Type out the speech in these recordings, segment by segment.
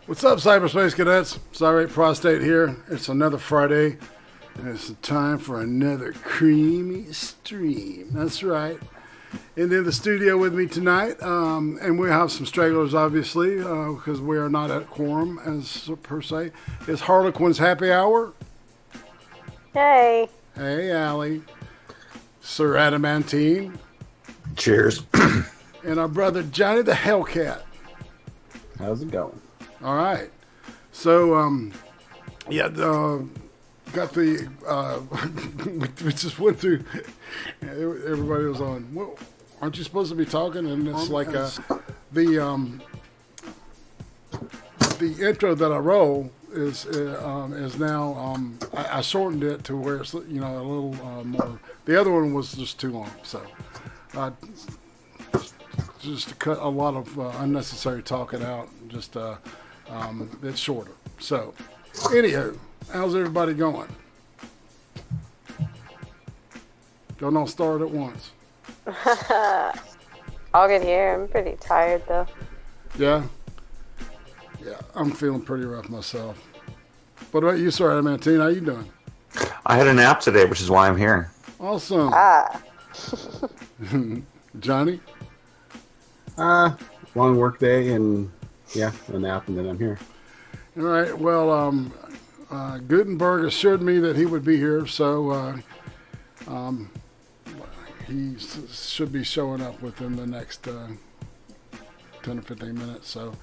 What's up, Cyberspace Cadets? Irate Prostate here. It's another Friday, and it's time for another creamy stream. That's right. And in the studio with me tonight, and we have some stragglers, obviously, because we are not at quorum, as per se, is Harlequin's Happy Hour. Hey. Hey, Allie. Sir Adamantine. Cheers. And our brother Johnny the Hellcat. How's it going? All right. So, got the, we just went through, everybody was on, well, aren't you supposed to be talking? And it's like, the intro that I roll is now, I shortened it to where it's, you know, a little more, the other one was just too long. So, just to cut a lot of unnecessary talking out, just, it's shorter. So, anywho, how's everybody going? Don't all start at once. All good here. I'm pretty tired though. Yeah? Yeah, I'm feeling pretty rough myself. What about you, Sir Adamantine? How you doing? I had a nap today, which is why I'm here. Awesome. Johnny? Long work day and yeah, a nap, and then I'm here. All right. Well, Gütenburg assured me that he would be here, so he should be showing up within the next 10 or 15 minutes. So,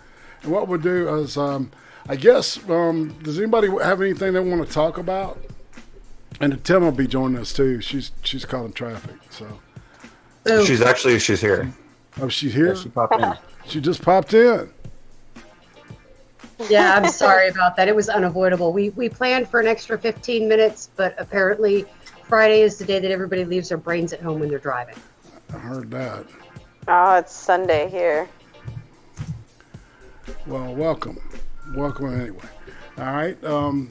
and what we'll do is, I guess, does anybody have anything they want to talk about? And Tim will be joining us too. She's caught in traffic, so. She's here. Oh, she's here? Yeah, she popped in. She just popped in. Yeah, I'm sorry about that. It was unavoidable. We planned for an extra 15 minutes, but apparently Friday is the day that everybody leaves their brains at home when they're driving. I heard that. Oh, it's Sunday here. Well, welcome. Welcome anyway. All right.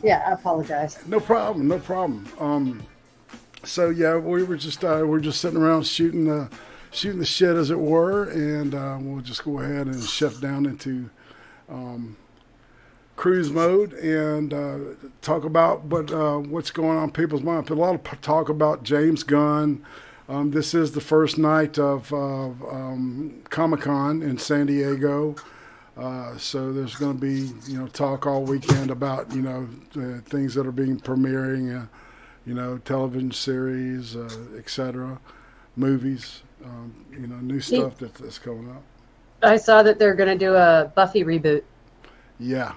Yeah, I apologize. No problem. No problem. So yeah, we're just sitting around shooting the shit, as it were, and we'll just go ahead and shift down into cruise mode and talk about what's going on in people's minds. A lot of talk about James Gunn. This is the first night of Comic-Con in San Diego. So there's going to be, talk all weekend about, the things that are being premiering, television series, etc., movies, new stuff that's coming up. I saw that they're going to do a Buffy reboot. Yeah.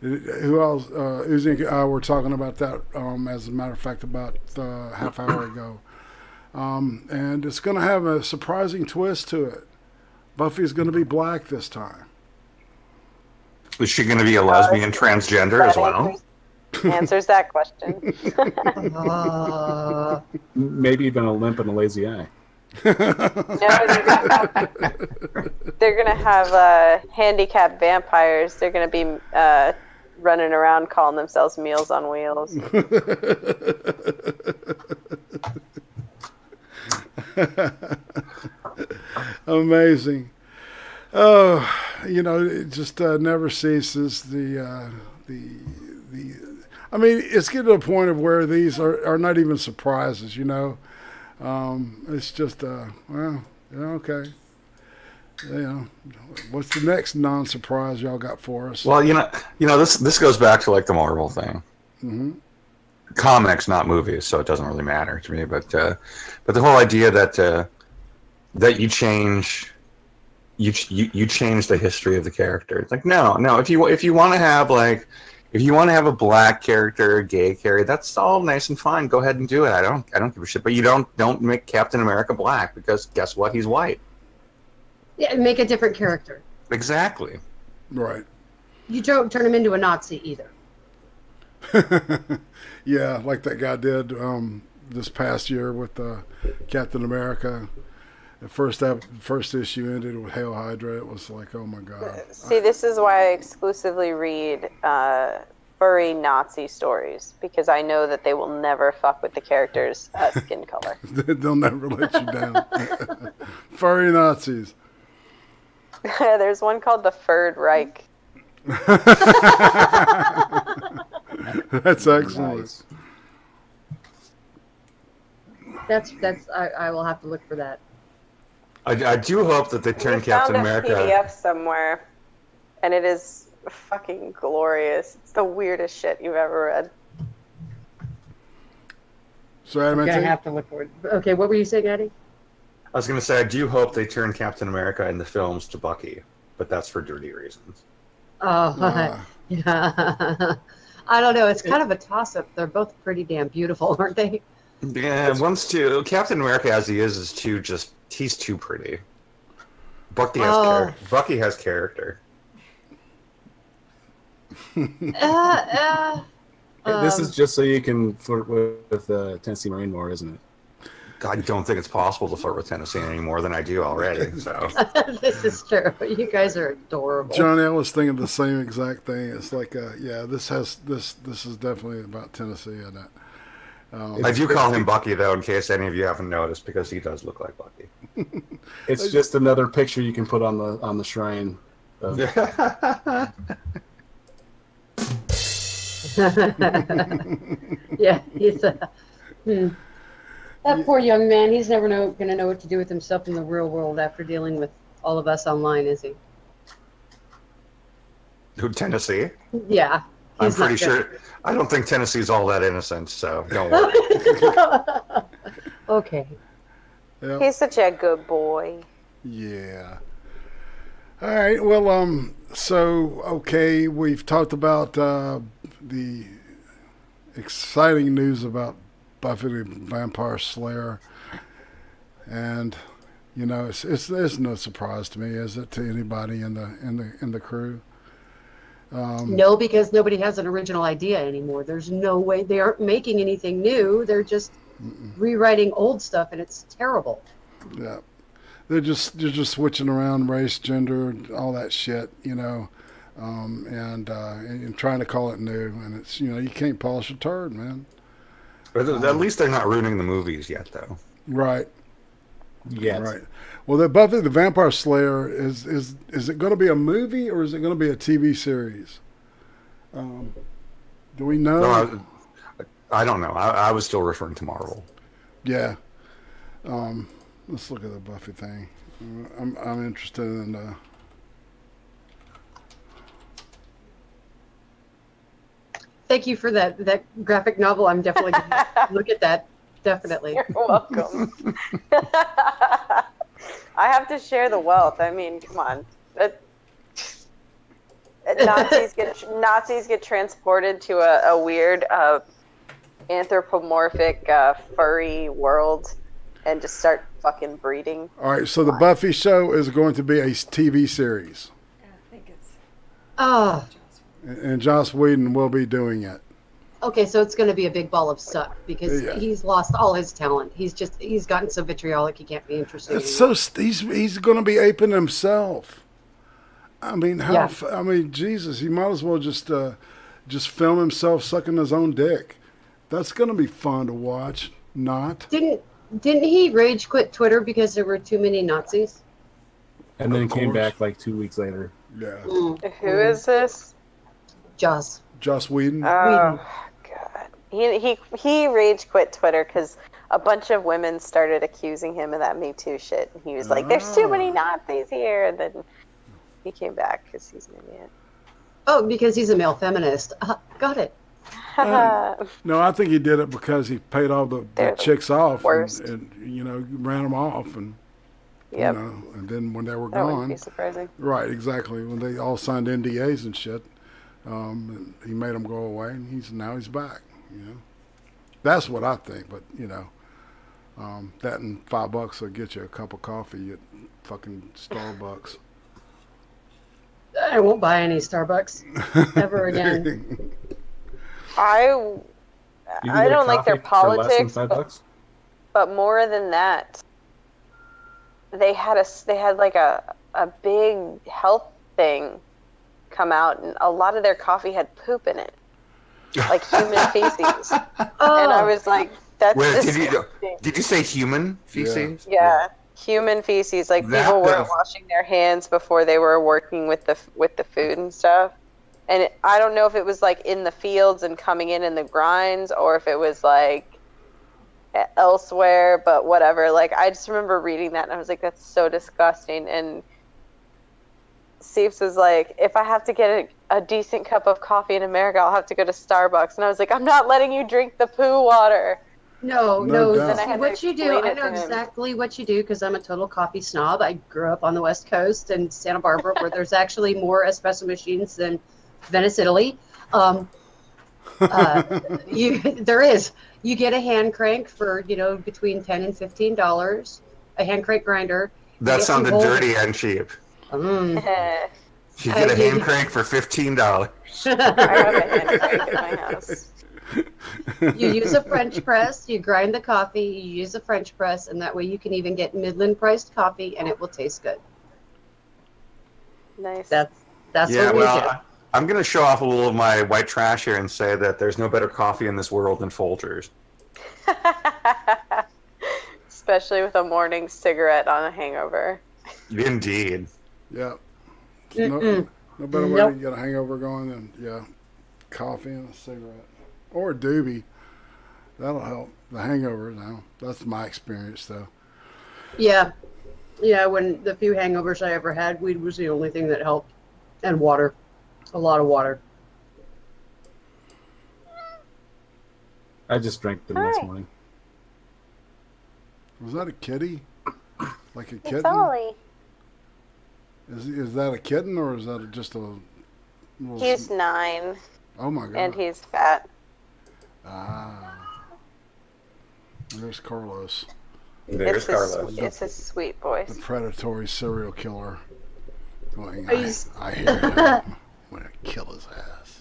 Who else? Uzi and I were talking about that, as a matter of fact, about half hour ago. And it's going to have a surprising twist to it. Buffy's going to be black this time. Is she going to be a lesbian transgender as well? Answers that question. Maybe even a limp and a lazy eye. No, they're gonna have handicapped vampires. They're gonna be running around calling themselves Meals on Wheels. Amazing. Oh, it just never ceases. I mean, it's getting to a point of where these are not even surprises, It's just, well, okay. What's the next non-surprise y'all got for us? Well, this goes back to like the Marvel thing. Mm-hmm. Comics, not movies, so it doesn't really matter to me. But the whole idea that you change the history of the character. It's like no. If you want to have a black character, a gay character, that's all nice and fine. Go ahead and do it. I don't give a shit. But you don't make Captain America black because guess what? He's white. Yeah, make a different character. Exactly. Right. You don't turn him into a Nazi either. Yeah, like that guy did this past year with Captain America. The first issue ended with Hail Hydra. It was like, oh my god. See, this is why I exclusively read furry Nazi stories, because I know that they will never fuck with the character's skin color. They'll never let you down. Furry Nazis. There's one called the Furred Reich. That's excellent. Nice. That's I will have to look for that. I do hope that they turn Captain America. I found a PDF somewhere, and it is fucking glorious. It's the weirdest shit you've ever read. So I'm I have to look for it. Okay, what were you saying, Eddie? I was going to say I do hope they turn Captain America in the films to Bucky, but that's for dirty reasons. Oh, yeah. I don't know. It's kind of a toss-up. They're both pretty damn beautiful, aren't they? Yeah, Captain America as he is he's too pretty. Bucky has character. This is just so you can flirt with the Tennessee Marine more, isn't it? I don't think it's possible to flirt with Tennessee any more than I do already. So This is true. You guys are adorable. Johnny, I was thinking the same exact thing. It's like, this is definitely about Tennessee, isn't it? I do call him Bucky, though, in case any of you haven't noticed, because he does look like Bucky. It's just another picture you can put on the shrine. Yeah, he's that poor young man. He's never going to know what to do with himself in the real world after dealing with all of us online, is he? Who, Tennessee? Yeah. I'm pretty sure. I don't think Tennessee's all that innocent, so don't worry. Okay. Yeah. He's such a good boy. Yeah. All right. Well, okay, we've talked about the exciting news about Buffy the Vampire Slayer, and it's no surprise to me, is it, to anybody in the crew? No, because nobody has an original idea anymore. There's no way. They aren't making anything new. They're just rewriting old stuff, and it's terrible. Yeah, they're just switching around race, gender, all that shit, and trying to call it new, and it's you can't polish a turd, man. But at least they're not ruining the movies yet, though. Right. Yes. Right. Well, the Buffy the Vampire Slayer is it going to be a movie or is it going to be a TV series? Do we know? No, I don't know. I was still referring to Marvel. Yeah. Let's look at the Buffy thing. I'm interested in. Thank you for that graphic novel. I'm definitely going to look at that. Definitely. You're welcome. I have to share the wealth. I mean, come on. Nazis get transported to a weird anthropomorphic furry world and just start fucking breeding. All right, so the Buffy show is going to be a TV series. I think it's. Oh. And Joss Whedon will be doing it. Okay, so it's going to be a big ball of suck because Yeah. he's lost all his talent. He's gotten so vitriolic he can't be interesting. It's anymore. he's going to be aping himself. I mean, Yeah. Jesus, he might as well just just film himself sucking his own dick. That's gonna be fun to watch. Not. Didn't he rage quit Twitter because there were too many Nazis? And then Of came course. back like 2 weeks later. Yeah. Who is this? Joss. Joss Whedon. Oh God. He rage quit Twitter because a bunch of women started accusing him of that Me Too shit. And he was like, "There's too many Nazis here," and then he came back because he's an idiot. Oh, because he's a male feminist. Got it. No, I think he did it because he paid all the chicks off and ran them off and and then when they were that wouldn't gone, be surprising. right? Exactly. When they all signed NDAs and shit, and he made them go away, and now he's back. That's what I think. But that and $5 will get you a cup of coffee at fucking Starbucks. I won't buy any Starbucks ever again. I You can get a don't like their coffee for less than politics, $5. but more than that, they had like a big health thing come out, and a lot of their coffee had poop in it, like human feces. And I was like, "That's disgusting." Did you say human feces? Yeah, human feces. Like people weren't washing their hands before they were working with the food and stuff. And I don't know if it was like in the fields and coming in the grinds, or if it was like elsewhere, but whatever. Like I just remember reading that and I was like, that's so disgusting. And Seeps was like, if I have to get a decent cup of coffee in America, I'll have to go to Starbucks. And I was like, I'm not letting you drink the poo water. No. doubt. What you do, I know exactly what you do because I'm a total coffee snob. I grew up on the West Coast in Santa Barbara where there's actually more espresso machines than Venice, Italy. There is. You get a hand crank for between $10 and $15. A hand crank grinder. That sounded dirty and cheap. You get a hand crank for $15. I have a hand crank in my house. You use a French press. You grind the coffee. You use a French press, and that way you can even get Midland priced coffee, and it will taste good. Nice. That's what we do. I'm going to show off a little of my white trash here and say that there's no better coffee in this world than Folgers. Especially with a morning cigarette on a hangover. Indeed. Yeah. No better way to get a hangover going than coffee and a cigarette or a doobie. That'll help the hangover. Now that's my experience though. Yeah. When the few hangovers I ever had, weed was the only thing that helped, and water. A lot of water. I just drank them this morning. Was that a kitty? Like a kitten? It's Ollie. Is that a kitten or is that just a little... He's 9. Oh my god. And he's fat. There's Carlos. There's Carlos. It's a sweet voice. The predatory serial killer. Going, I hear him. I'm gonna kill his ass.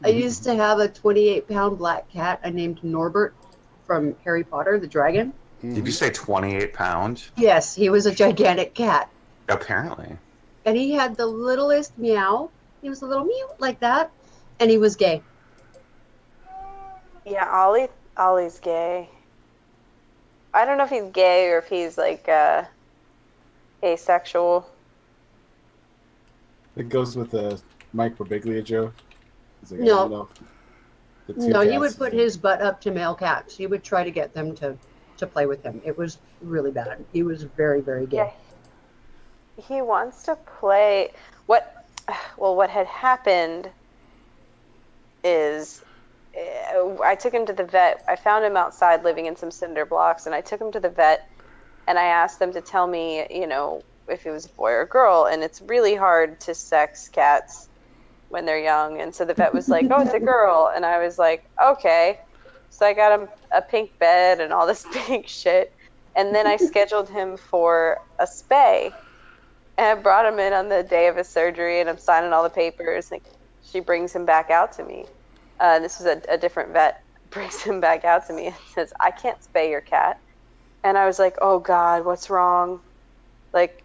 I used to have a 28-pound black cat I named Norbert from Harry Potter, the dragon. Did you say 28 pounds? Yes, he was a gigantic cat. Apparently. And he had the littlest meow. He was a little meow like that. And he was gay. Yeah, Ollie's gay. I don't know if he's gay or if he's like asexual. It goes with the Mike Birbiglia joke. Like, No, he would cats. put his butt up to male cats. He would try to get them to play with him. It was really bad. He was very, very gay. Yeah. He wants to play. What had happened is I took him to the vet. I found him outside living in some cinder blocks, and I took him to the vet, and I asked them to tell me, if it was a boy or a girl, and it's really hard to sex cats when they're young. And so the vet was like, oh, it's a girl. And I was like, okay. So I got him a pink bed and all this pink shit. And then I scheduled him for a spay. And I brought him in on the day of his surgery, and I'm signing all the papers. And she brings him back out to me. This was a different vet. Brings him back out to me and says, I can't spay your cat. And I was like, oh, God, what's wrong? Like,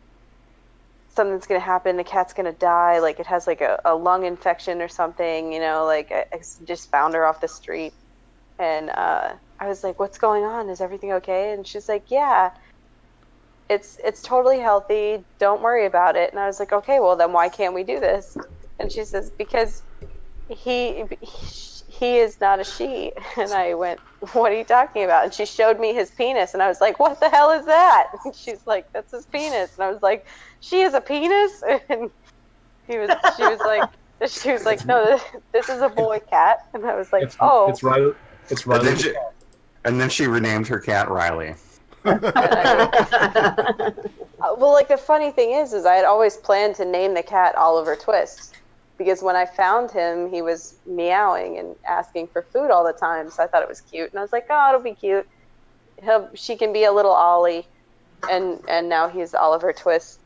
something's gonna happen, the cat's gonna die, like it has like a lung infection or something, you know, like I just found her off the street, and I was like, what's going on, is everything okay? And she's like, yeah, it's totally healthy, don't worry about it. And I was like, okay, well then why can't we do this? And she says, because he is not a she. And I went, what are you talking about? And she showed me his penis, and I was like, what the hell is that? And she's like, that's his penis. And I was like, she is a penis? And she was like, no, this is a boy cat. And I was like, it's Riley. And then she renamed her cat Riley. Well, like the funny thing is I had always planned to name the cat Oliver Twist, because when I found him, he was meowing and asking for food all the time. So I thought it was cute, and I was like, oh, it'll be cute. She can be a little Ollie, and now he's Oliver Twist,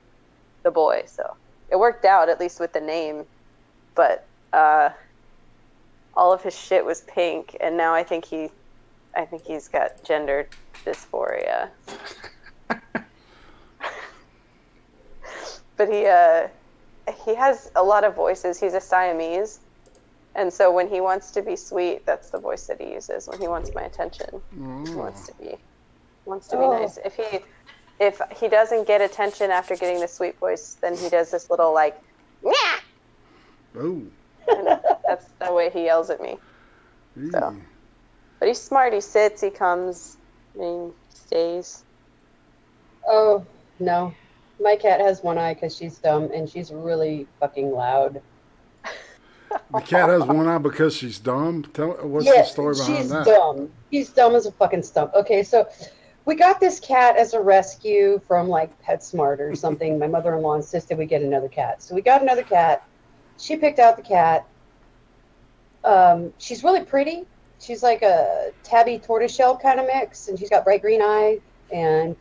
the boy. So it worked out, at least with the name. But all of his shit was pink, and now I think he's got gender dysphoria. But he has a lot of voices. He's a Siamese, and so when he wants to be sweet, that's the voice that he uses. When he wants my attention, he wants to be nice. If he doesn't get attention after getting the sweet voice, then he does this little like, yeah. Oh. And that's the way he yells at me. So. But he's smart. He sits, he comes, and he stays. Oh, no. My cat has one eye because she's dumb, and she's really fucking loud. The cat has one eye because she's dumb? What's the story behind that? She's dumb. He's dumb as a fucking stump. Okay, so we got this cat as a rescue from, like, PetSmart or something. My mother-in-law insisted we get another cat. So we got another cat. She picked out the cat. She's really pretty. She's like a tabby tortoiseshell kind of mix, and she's got bright green eye, and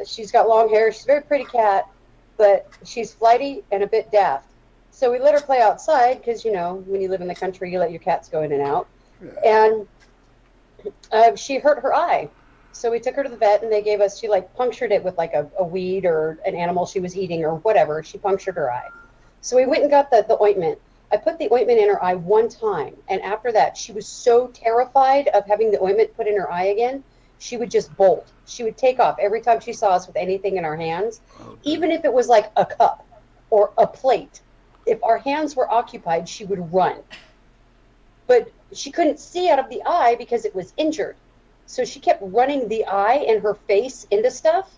she's got long hair. She's a very pretty cat, but she's flighty and a bit daft. So we let her play outside because, you know, when you live in the country, you let your cats go in and out. Yeah. And she hurt her eye. So we took her to the vet, and she like punctured it with like a weed or an animal she was eating or whatever. She punctured her eye. So we went and got the ointment. I put the ointment in her eye one time, and after that, she was so terrified of having the ointment put in her eye again, she would just bolt. She would take off every time she saw us with anything in our hands, even if it was like a cup or a plate. If our hands were occupied, she would run. But she couldn't see out of the eye because it was injured. So she kept running the eye and her face into stuff.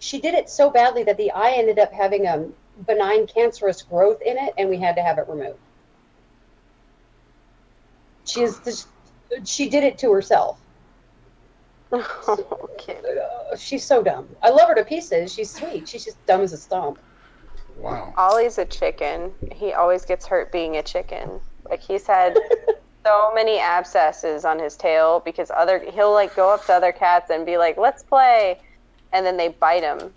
She did it so badly that the eye ended up having a benign cancerous growth in it, and we had to have it removed. She did it to herself. Okay. She's so dumb. I love her to pieces. She's sweet. She's just dumb as a stump. Wow. Ollie's a chicken. He always gets hurt being a chicken. Like, he's had so many abscesses on his tail because he'll like go up to other cats and be like, let's play, and then they bite him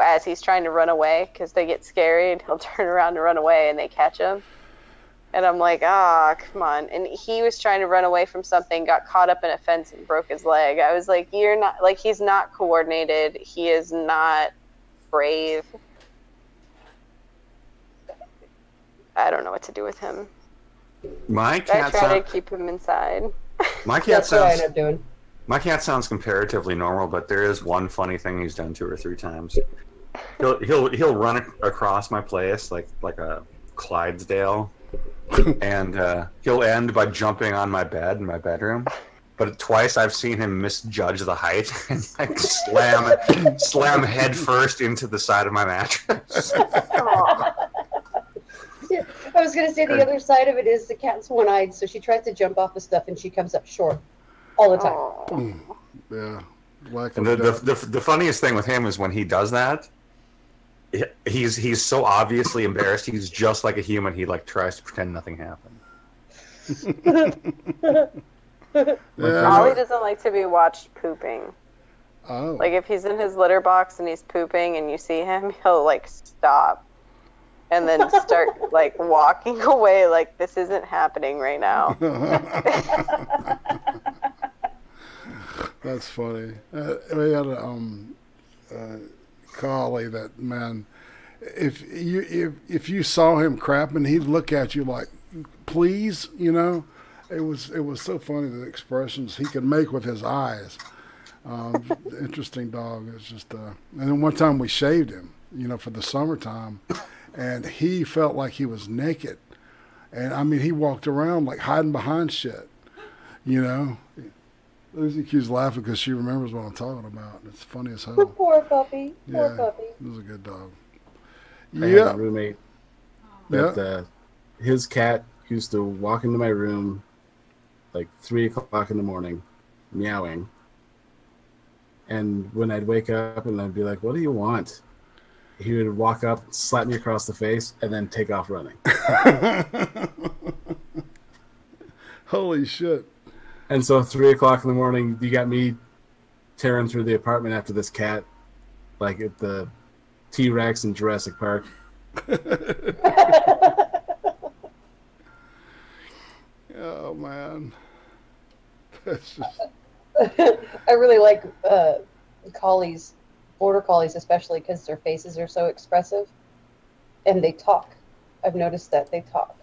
as he's trying to run away because they get scary, and he'll turn around to run away, and they catch him. And I'm like, come on. And he was trying to run away from something, got caught up in a fence, and broke his leg. I was like, you're not, like, he's not coordinated. He is not brave. I don't know what to do with him. My cat I try to keep him inside. My cat That's what I end up doing. My cat sounds comparatively normal, but there is one funny thing he's done 2 or 3 times. He'll run across my place like a Clydesdale. And he'll end by jumping on my bed in my bedroom. But twice I've seen him misjudge the height and like slam head first into the side of my mattress. Yeah, I was going to say the other side of it is the cat's one-eyed, so she tries to jump off of stuff and she comes up short all the time. Yeah. And the funniest thing with him is when he does that, he's so obviously embarrassed. He's just like a human. He like tries to pretend nothing happened. Ollie doesn't like to be watched pooping. Oh. Like, if he's in his litter box and he's pooping and you see him, he'll like stop and then start like walking away like this isn't happening right now. That's funny. We had a collie that, man, if you saw him crapping, he'd look at you like, please, you know. It was so funny, the expressions he could make with his eyes. Interesting dog. It's just and then one time we shaved him, you know, for the summertime, and he felt like he was naked, and I mean he walked around like hiding behind shit, you know. Lucy Q's laughing because she remembers what I'm talking about. It's funny as hell. Poor puppy. Poor Yeah, puppy. it was a good dog. I had Yeah, a roommate that his cat used to walk into my room like 3 o'clock in the morning, meowing. And when I'd wake up and I'd be like, "What do you want?" He would walk up, slap me across the face, and then take off running. Holy shit. And so 3 o'clock in the morning, you got me tearing through the apartment after this cat, like at the T-Rex in Jurassic Park. Oh man, that's just I really like collies, border collies especially, because their faces are so expressive, and they talk. I've noticed that they talk.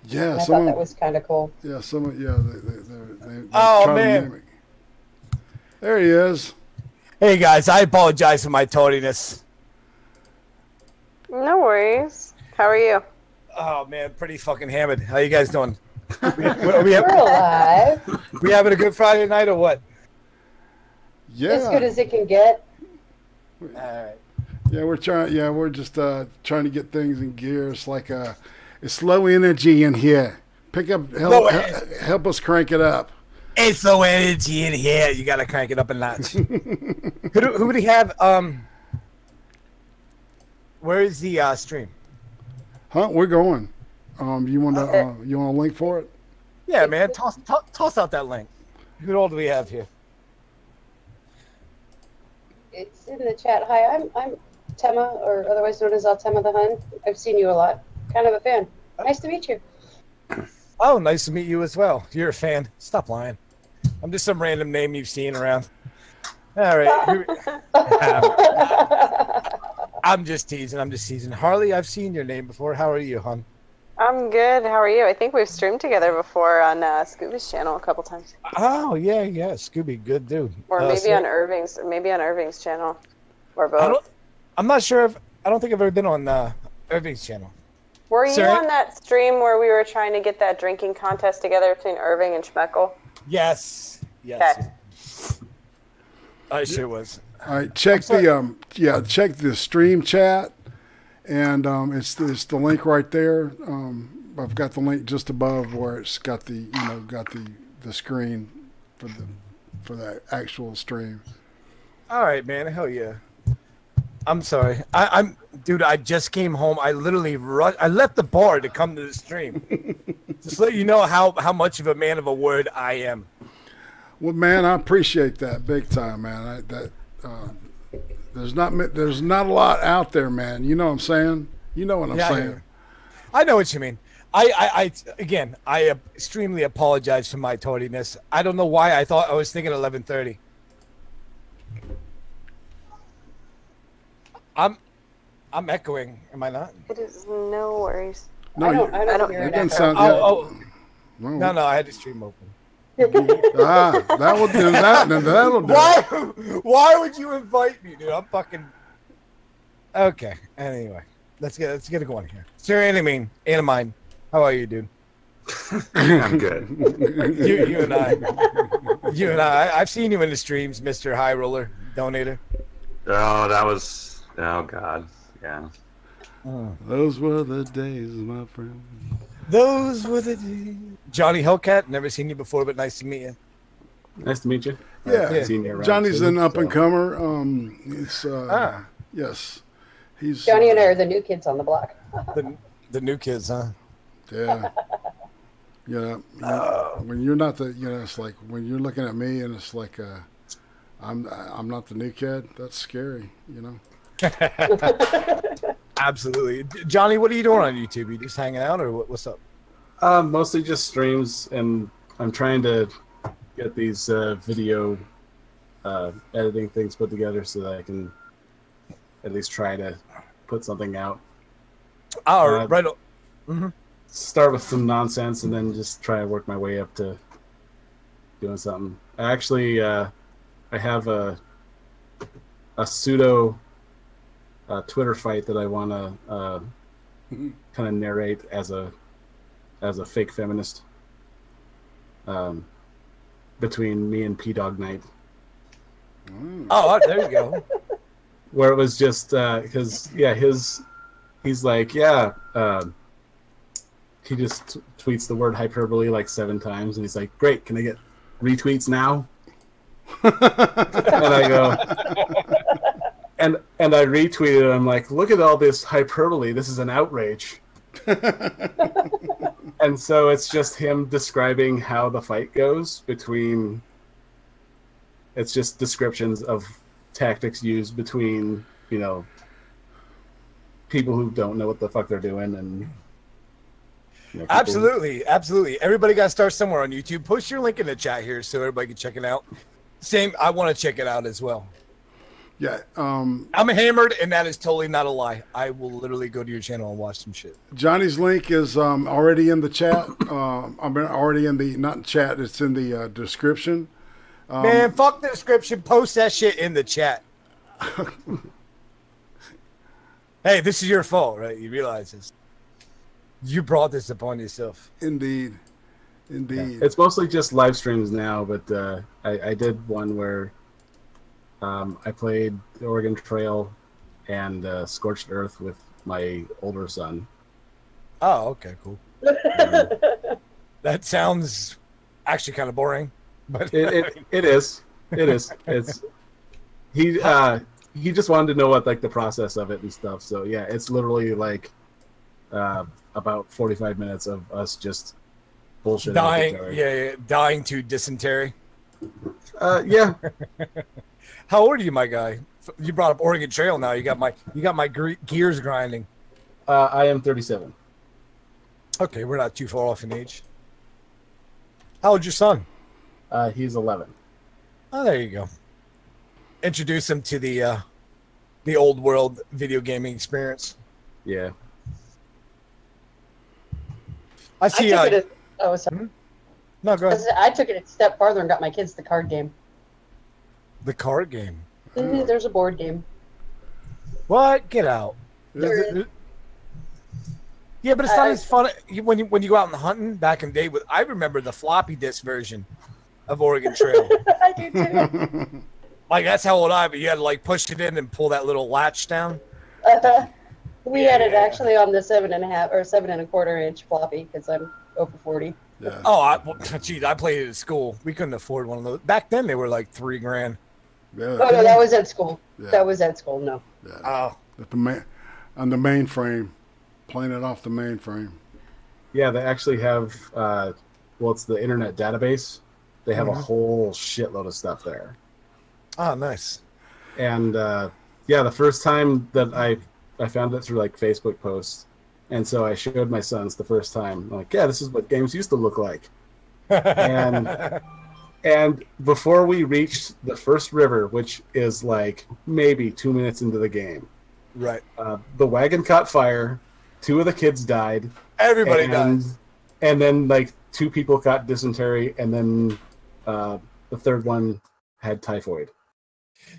yeah. And I thought that was kind of cool. Yeah, they Oh, try to man. mimic. There he is. Hey guys, I apologize for my tardiness. No worries. How are you? Oh man, pretty fucking hammered. How you guys doing? we We're alive. we having a good Friday night or what? Yeah, As good as it can get. All right. yeah. We're trying. Yeah, we're just trying to get things in gear. It's like it's low energy in here. Pick up, help us crank it up. It's low energy in here. You gotta crank it up a notch. who do we have? Where is the stream? Huh? We're going. You want a link for it? Yeah, man. Toss out that link. Who all do we have here? It's in the chat. Hi, I'm Tema, or otherwise known as Altema the Hun. I've seen you a lot. Kind of a fan. Nice to meet you. Oh, nice to meet you as well. You're a fan. Stop lying. I'm just some random name you've seen around. All right. I'm just teasing. Harley, I've seen your name before. How are you, hon? I'm good. How are you? I think we've streamed together before on Scooby's channel a couple times, Oh, yeah. Scooby, good dude. or maybe on Irving's channel, or I both. I'm not sure I don't think I've ever been on Irving's channel. Were you Sorry? on that stream where we were trying to get that drinking contest together between Irving and Schmeckel? Yes. Okay. I sure was. All right, check the stream chat, and it's the link right there. I've got the link just above where it's got the the screen for the actual stream. All right, man. Hell yeah. I'm sorry. Dude, I just came home. I literally I left the bar to come to the stream. Just let you know how much of a man of a word I am. Well, man, I appreciate that big time, man. There's not a lot out there, man. You know what I'm saying? You know what I'm saying? I know what you mean. I extremely apologize for my tardiness. I don't know why I was thinking 11:30. I'm echoing. Am I not? It is no worries. No, I don't hear it an doesn't echo. sound. No, I had the stream open. That'll do. Why would you invite me, dude? I'm fucking. Okay. Anyway, let's get it going here. Sir Anamine, how are you, dude? I'm good. You and I. I've seen you in the streams, Mr. High Roller Donator. Oh God, yeah. Those were the days, my friend. Those were the days. Johnny Hellcat, never seen you before, but nice to meet you. Nice to meet you. Yeah, I've seen you around Johnny's too, an up and so. comer. Yes, he's Johnny and I are the new kids on the block. The new kids, huh? Yeah. When you're not it's like when you're looking at me and it's like I'm not the new kid. That's scary, you know. Absolutely. Johnny, what are you doing on YouTube? You just hanging out, or what's up? Mostly just streams, and I'm trying to get these video editing things put together so that I can at least try to put something out. Oh, right. Mm-hmm. Start with some nonsense and then just try to work my way up to doing something. I actually I have a pseudo Twitter fight that I want to kind of narrate as a fake feminist between me and P Dog Knight. Oh, there you go. Where it was just because he's like he just tweets the word hyperbole like 7 times and he's like, great, can I get retweets now? And I go and I retweeted it. I'm like, look at all this hyperbole, this is an outrage. And so it's just him describing how the fight goes between, it's just descriptions of tactics used between, you know, people who don't know what the fuck they're doing and you know, absolutely. Everybody got to start somewhere on YouTube. Post your link in the chat here so everybody can check it out. Same, I want to check it out as well. Yeah. I'm hammered, and that is totally not a lie. I will literally go to your channel and watch some shit. Johnny's link is already in the chat. Already in the, not chat, it's in the description. Man, fuck the description. Post that shit in the chat. Hey, this is your fault, right? You realize this. You brought this upon yourself. Indeed. Yeah. It's mostly just live streams now, but I did one where I played the Oregon Trail and Scorched Earth with my older son. Oh, okay, cool. That sounds actually kind of boring, but it is. It's he just wanted to know what like the process of it and stuff. So yeah, it's literally like about 45 minutes of us just bullshitting. Dying to dysentery. Yeah. How old are you, my guy? You brought up Oregon Trail. Now you got my gears grinding. I am 37. Okay, we're not too far off in age. How old's your son? He's 11. Oh, there you go. Introduce him to the old world video gaming experience. Yeah. I see. Sorry. No, go ahead. I took it a step farther and got my kids the card game. The card game. There's a board game. What? Get out. Yeah, but it's not as fun when you go out and hunting back in the day. I remember the floppy disk version of Oregon Trail. I do too. Like that's how old but you had to like push it in and pull that little latch down. We had it actually on the 7.5 or 7.25 inch floppy because I'm over 40. Yeah. Oh, geez, I played it at school. We couldn't afford one of those. Back then, they were like $3,000. Yeah. Oh no, that was at school. Yeah. That was at school. No. Yeah. Oh, on the mainframe, playing it off the mainframe. Yeah, they actually have. It's the internet database. They have a whole shitload of stuff there. Oh, nice. And the first time that I found it through like Facebook posts, and so I showed my sons the first time. I'm like, yeah, this is what games used to look like. And before we reached the first river, which is like maybe 2 minutes into the game, right? The wagon caught fire. 2 of the kids died. Everybody died. And then like 2 people caught dysentery, and then the third one had typhoid.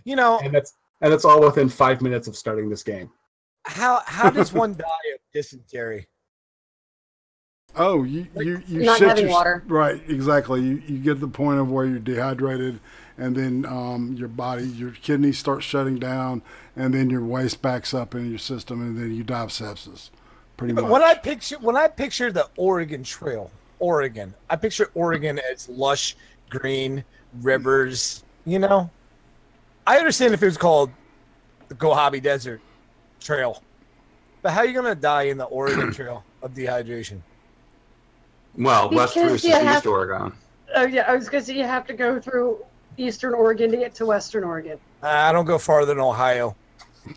You know, and that's all within 5 minutes of starting this game. How does one die of dysentery? Oh, you not shit having water. Right, exactly. You get to the point of where you're dehydrated, and then your kidneys start shutting down, and then your waste backs up in your system, and then you die of sepsis. Pretty much. When I picture the Oregon Trail, I picture Oregon as lush, green rivers. You know, I understand if it was called the Mojave Desert Trail, but how are you gonna die in the Oregon Trail of dehydration? Well, West versus East Oregon. Oh yeah, I was gonna say you have to go through Eastern Oregon to get to Western Oregon. I don't go farther than Ohio.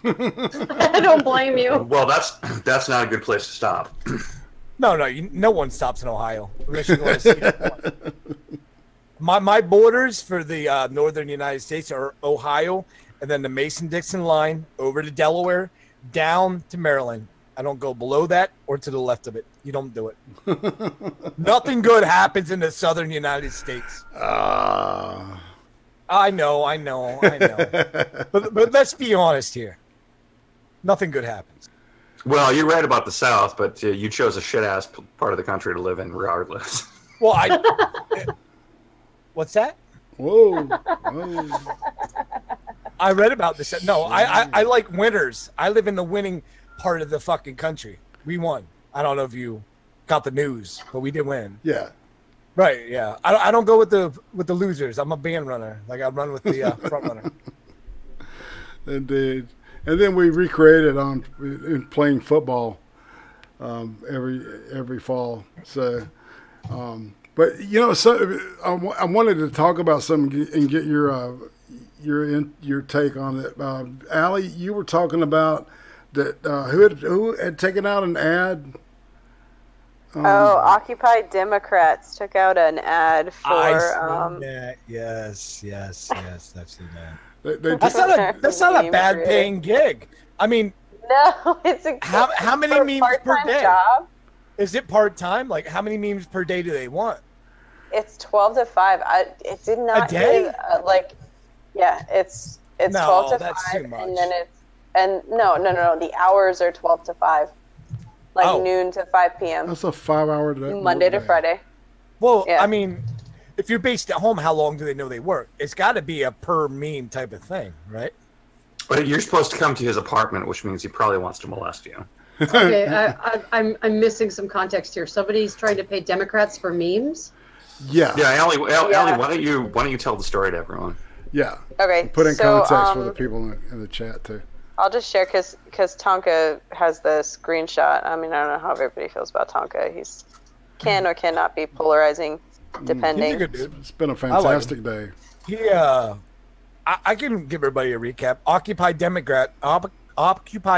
I don't blame you. Well, that's not a good place to stop. No, no one stops in Ohio. Unless you want to see my borders for the northern United States are Ohio, and then the Mason-Dixon line over to Delaware, down to Maryland. I don't go below that or to the left of it. You don't do it. Nothing good happens in the southern United States. I know. But let's be honest here. Nothing good happens. Well, you're right about the South, but you chose a shit-ass part of the country to live in regardless. Well, what's that? Whoa. I read about this. No, I like winners. I live in the winning part of the fucking country. We won. I don't know if you got the news, but we did win. Yeah. Right, yeah. I don't go with the losers. I'm a band runner. Like, I run with the front runner. Indeed. And then we recreated in playing football every fall. So, but you know, so I wanted to talk about something and get your take on it. Allie, you were talking about that who had taken out an ad. Occupy Democrats took out an ad for. I've seen that. Yes, I've seen that. That's not a bad paying gig. I mean, no, it's a how many memes per day? Job. Is it part time? Like, how many memes per day do they want? It's 12 to 5. It did not a day. It's 12 to 5, and then no. The hours are 12 to 5, noon to 5 p.m. That's a 5-hour day. Monday to Friday. Well, yeah. I mean, if you're based at home, how long do they know they work? It's got to be a per meme type of thing, right? But you're supposed to come to his apartment, which means he probably wants to molest you. Okay, I'm missing some context here. Somebody's trying to pay Democrats for memes. Yeah. Yeah, Allie, why don't you tell the story to everyone? Yeah. Okay. Put in context for the people in the chat too. I'll just share because Tonka has the screenshot. I mean, I don't know how everybody feels about Tonka. He's can or cannot be polarizing, depending. He's a good dude. It's been a fantastic day. Yeah. I can give everybody a recap. Occupy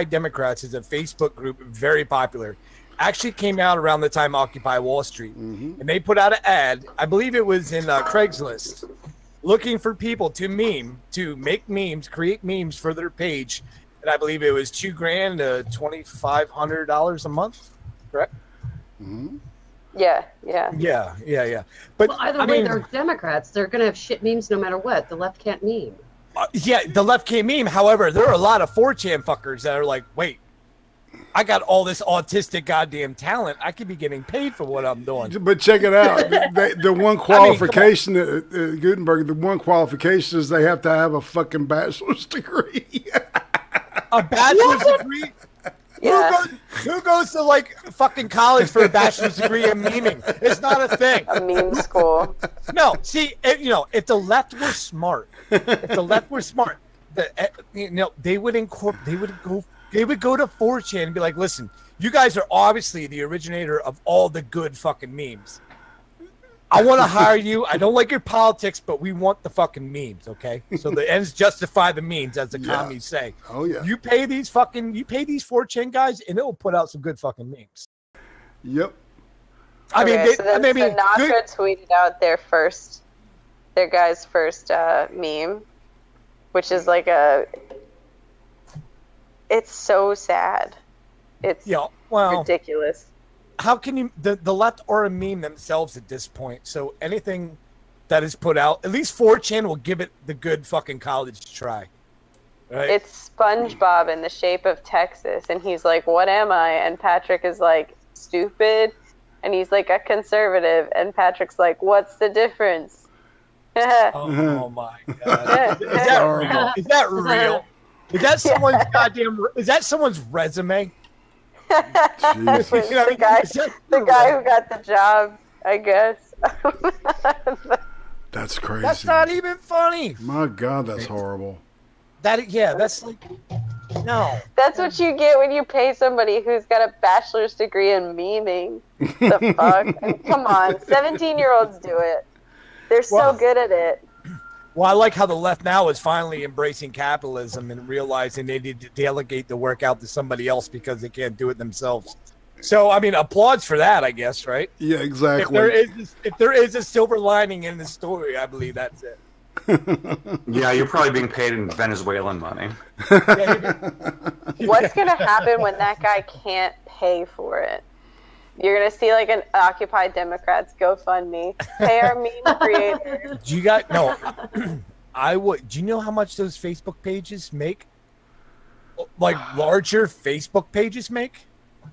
Democrats is a Facebook group, very popular. Actually came out around the time Occupy Wall Street. Mm-hmm. And they put out an ad, I believe it was in Craigslist, looking for people to make memes, create memes for their page. And I believe it was $2,000 to $2,500 a month, correct? Mm-hmm. Yeah. But either way, they're Democrats. They're going to have shit memes no matter what. The left can't meme. The left can't meme. However, there are a lot of 4chan fuckers that are like, wait, I got all this autistic goddamn talent. I could be getting paid for what I'm doing. But check it out. The one qualification at Gütenburg, the one qualification is they have to have a fucking bachelor's degree. A bachelor's degree? Yeah. Who goes to like fucking college for a bachelor's degree in memeing? It's not a thing. A meme school. No, see, if the left were smart, they would go to 4chan and be like, listen, you guys are obviously the originator of all the good fucking memes. I want to hire you. I don't like your politics, but we want the fucking memes, okay? So the ends justify the means, as the commies say. Oh yeah. You pay these 4chan guys, and it will put out some good fucking memes. Yep. Sinatra tweeted out their guy's first meme, which is like it's so sad. It's ridiculous. How can you the left are a meme themselves at this point? So anything that is put out, at least 4chan will give it the good fucking college try. Right? It's SpongeBob in the shape of Texas, and he's like, "What am I?" And Patrick is like, "Stupid," and he's like, "A conservative," and Patrick's like, "What's the difference?" Oh my god! Is that real? Is that someone's goddamn? Is that someone's resume? The guy who got the job, I guess. That's crazy. That's not even funny. My God, that's horrible. That's like, no. That's what you get when you pay somebody who's got a bachelor's degree in memeing. The fuck? I mean, come on, 17-year-olds do it. They're so good at it. Well, I like how the left now is finally embracing capitalism and realizing they need to delegate the work out to somebody else because they can't do it themselves. So, I mean, applause for that, I guess, right? Yeah, exactly. If there is a silver lining in the story, I believe that's it. Yeah, you're probably being paid in Venezuelan money. What's gonna happen when that guy can't pay for it? You're gonna see like an Occupy Democrats GoFundMe. Pay our meme creator. Do you got no? I would. Do you know how much those Facebook pages make? Like larger Facebook pages make?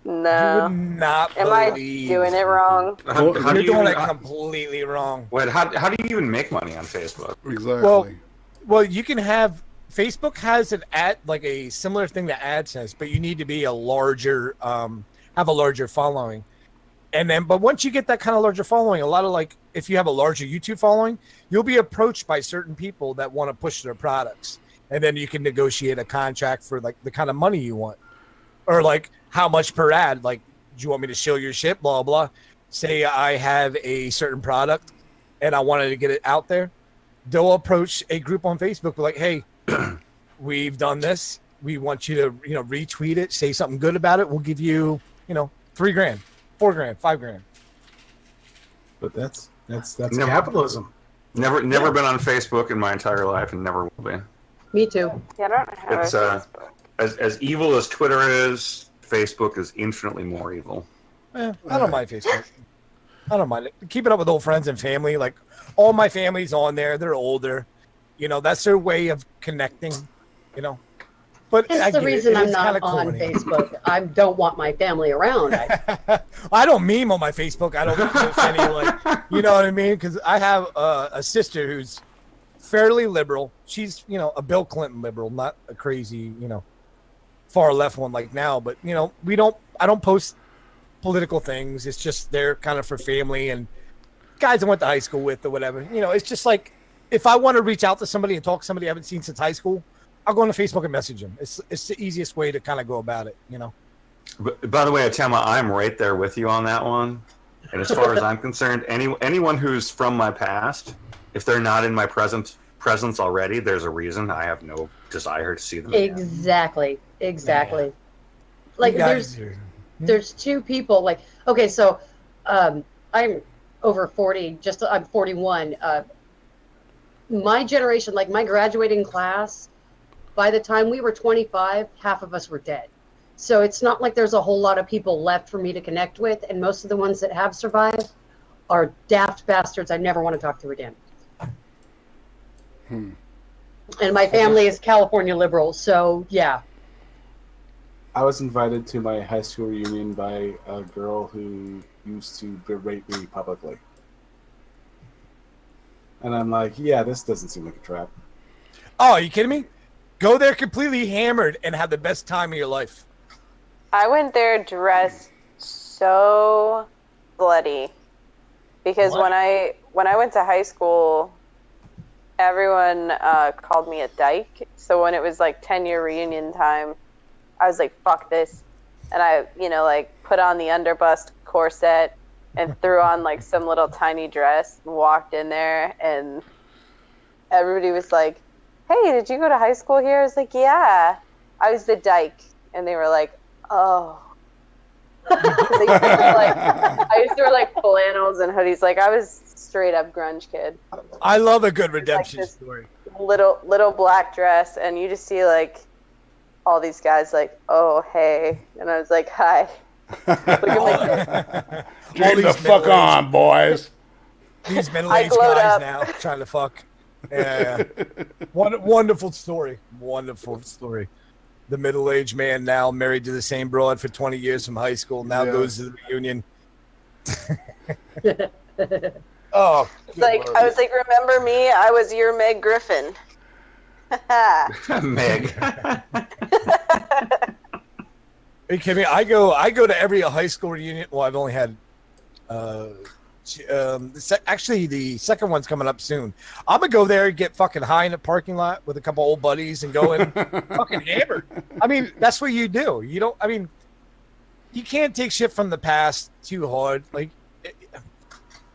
No. You would not Am I believe. doing it wrong? How You're do you doing even, it completely wrong. wait, how do you even make money on Facebook? Exactly. Well, you can have Facebook has an ad like a similar thing that ads has, but you need to be a larger have a larger following. And then but once you get that kind of larger following, a lot of like if you have a larger YouTube following, you'll be approached by certain people that want to push their products. And then you can negotiate a contract for like the kind of money you want. Or like how much per ad, like do you want me to show your shit, blah blah. Say I have a certain product and I wanted to get it out there. They'll approach a group on Facebook like, hey, we've done this. We want you to, retweet it, say something good about it. We'll give you, $3,000, $4,000, $5,000. But that's capitalism. Never been on Facebook in my entire life, and never will be. Me too. Yeah, I don't have It's a Facebook. as evil as Twitter is, Facebook is infinitely more evil. I don't mind Facebook. I don't mind it. Keeping up with old friends and family, like all my family's on there. They're older. That's their way of connecting, But That's the reason I'm not on Facebook. I don't want my family around. I don't meme on my Facebook. I don't post any you know what I mean? Because I have a sister who's fairly liberal. She's a Bill Clinton liberal, not a crazy far left one like now. But I don't post political things. It's just they're kind of for family and guys I went to high school with or whatever. It's just like if I want to reach out to somebody and talk to somebody I haven't seen since high school, I'll go on Facebook and message them. It's the easiest way to kind of go about it, But by the way, Atema, I'm right there with you on that one. And as far as I'm concerned, anyone who's from my past, if they're not in my presence already, there's a reason. I have no desire to see them again. Exactly. Yeah. Like there's two people. Like okay, so I'm over 40. I'm 41. My generation, like my graduating class. By the time we were 25, half of us were dead. So it's not like there's a whole lot of people left for me to connect with. And most of the ones that have survived are daft bastards I never want to talk to again. And my family is California liberal. So, yeah. I was invited to my high school reunion by a girl who used to berate me publicly. And I'm like, yeah, this doesn't seem like a trap. Oh, are you kidding me? Go there completely hammered and have the best time of your life. I went there dressed so bloody because when I went to high school, everyone called me a dyke. So when it was like 10-year reunion time, I was like, "Fuck this," and I, put on the underbust corset and threw on like some little tiny dress and walked in there, and everybody was like, "Hey, did you go to high school here?" I was like, "Yeah." I was the dyke. And they were like, "Oh." I used to wear like flannels and hoodies. Like I was straight up grunge kid. I love a good redemption story. Little black dress. And you just see like all these guys like, "Oh, hey." And I was like, "Hi." Look at my Get the fuck on, boys. These middle-aged guys now trying to fuck. Yeah. Wonderful story. Wonderful story. The middle-aged man now married to the same broad for 20 years from high school now goes to the reunion. Oh, like I was like, "Remember me? I was your Meg Griffin." Meg. Are you kidding me? I go to every high school reunion. Well, I've only had actually the second one's coming up soon. I'm gonna go there and get fucking high in the parking lot with a couple old buddies and go in fucking hammered. I mean, that's what you do. You can't take shit from the past too hard. Like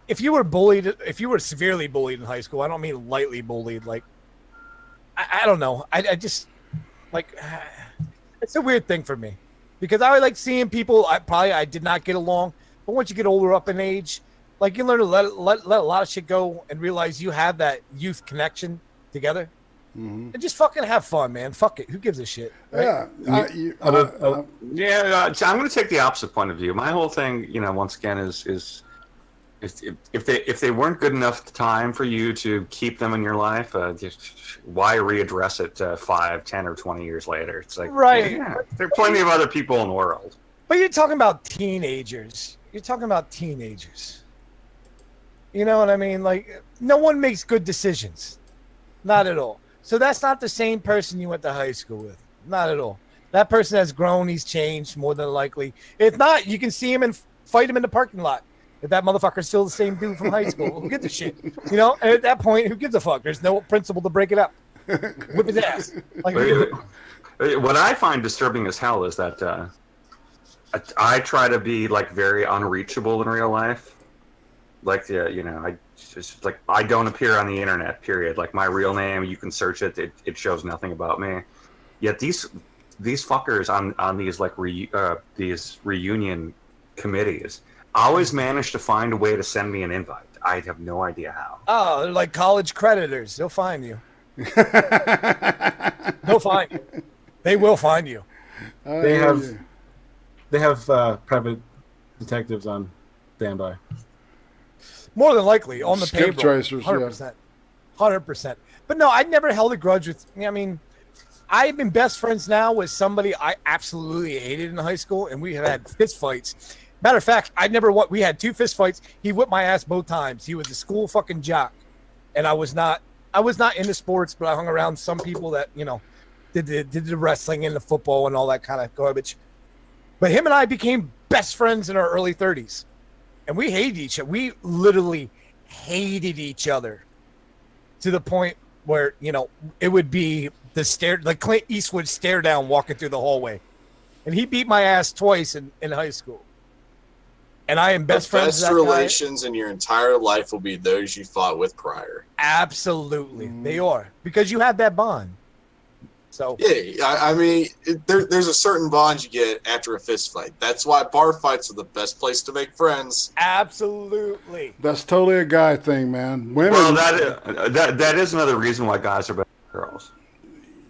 if you were severely bullied in high school, I don't mean lightly bullied. Like I don't know. I just like it's a weird thing for me because I like seeing people I did not get along, but once you get older up in age, like you learn to let a lot of shit go and realize you have that youth connection together. And just fucking have fun, man. Fuck it. Who gives a shit? Right? Yeah. I'm going to take the opposite point of view. My whole thing, once again, is if they weren't good enough time for you to keep them in your life, just why readdress it 5, 10, or 20 years later? It's like, right. Yeah, there are plenty of other people in the world. But you're talking about teenagers. You know what I mean? Like, no one makes good decisions. Not at all. So that's not the same person you went to high school with. Not at all. That person has grown. He's changed more than likely. If not, you can see him and fight him in the parking lot. If that motherfucker's still the same dude from high school, who gives a shit? And at that point, who gives a fuck? There's no principle to break it up. Whip his ass. Like, what I find disturbing as hell is that I try to be like very unreachable in real life. Like, I don't appear on the internet, period. Like, my real name, you can search it. It shows nothing about me. Yet these fuckers on these like these reunion committees always manage to find a way to send me an invite. I have no idea how. Oh, they're like college creditors. They'll find you. They'll find you. They will find you. They have private detectives on standby. More than likely on the Skip payroll. tracers, 100%. 100%. But no, I never held a grudge with. I mean, I've been best friends now with somebody I absolutely hated in high school, and we have had fist fights. Matter of fact, we had 2 fist fights. He whipped my ass both times. He was a school fucking jock, and I was not into sports, but I hung around some people that did the wrestling and the football and all that kind of garbage. But him and I became best friends in our early 30s. And we hated each other. We literally hated each other to the point where, it would be like Clint Eastwood stare down walking through the hallway. And he beat my ass twice in high school. And I am best friends with that guy. Best relations in your entire life will be those you fought with prior. Absolutely. They are. Because you have that bond. So yeah, I mean, there's a certain bond you get after a fist fight. That's why bar fights are the best place to make friends. Absolutely. That's totally a guy thing, man. Women. Well, that is another reason why guys are better than girls.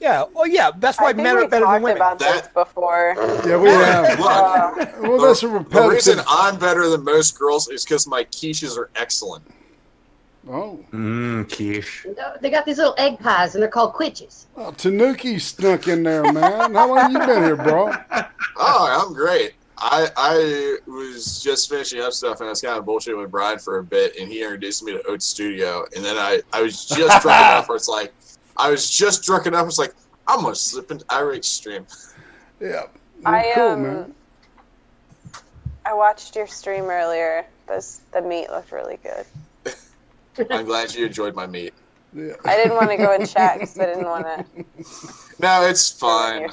Yeah, well, yeah, that's why men are better than women. About this before. Yeah, we have. Well, that's a repetitive. The reason I'm better than most girls is because my quiches are excellent. Oh. Quiche. They got these little egg pies, and they're called quitches. Oh, Tanuki snuck in there, man. How long you been here, bro? Oh, I'm great. I was just finishing up stuff, and I was kind of bullshitting with Brian for a bit, and he introduced me to Oat Studio, and then I was just drunk enough where it's like, I'm going to slip into Irate Stream. Yeah. Cool, man. I watched your stream earlier. The meat looked really good. I'm glad you enjoyed my meat. Yeah. I didn't want to go and chat because I didn't want to. No, it's fine.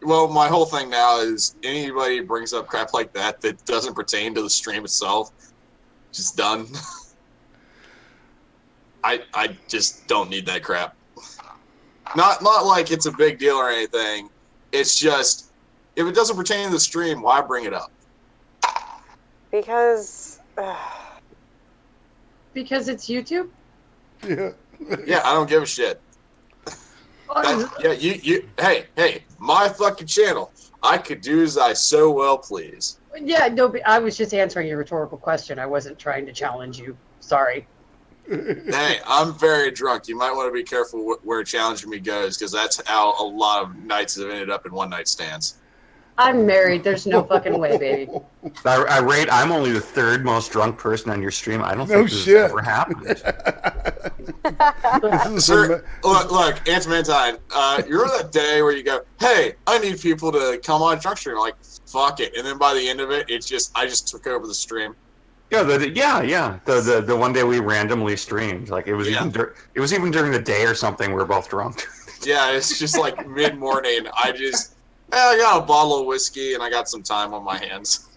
My whole thing now is anybody brings up crap like that doesn't pertain to the stream itself, just done. I just don't need that crap. Not like it's a big deal or anything. It's just if it doesn't pertain to the stream, why bring it up? Because. Because it's YouTube? Yeah. Yeah, I don't give a shit. Hey, my fucking channel. I could do as I so well please. Yeah, no, I was just answering your rhetorical question. I wasn't trying to challenge you. Sorry. Hey, I'm very drunk. You might want to be careful where challenging me goes, because that's how a lot of nights have ended up in one-night stands. I'm married. There's no fucking way, baby. I'm only the 3rd most drunk person on your stream. I don't think this has ever happened. Sir, look, Adamantine, you're that day where you go, hey, I need people to come on drunk stream. I'm like, fuck it. And then by the end of it, I just took over the stream. Yeah, the one day we randomly streamed. Like it was even during the day or something. We were both drunk. Yeah, it's just like mid-morning. I got a bottle of whiskey and I got some time on my hands.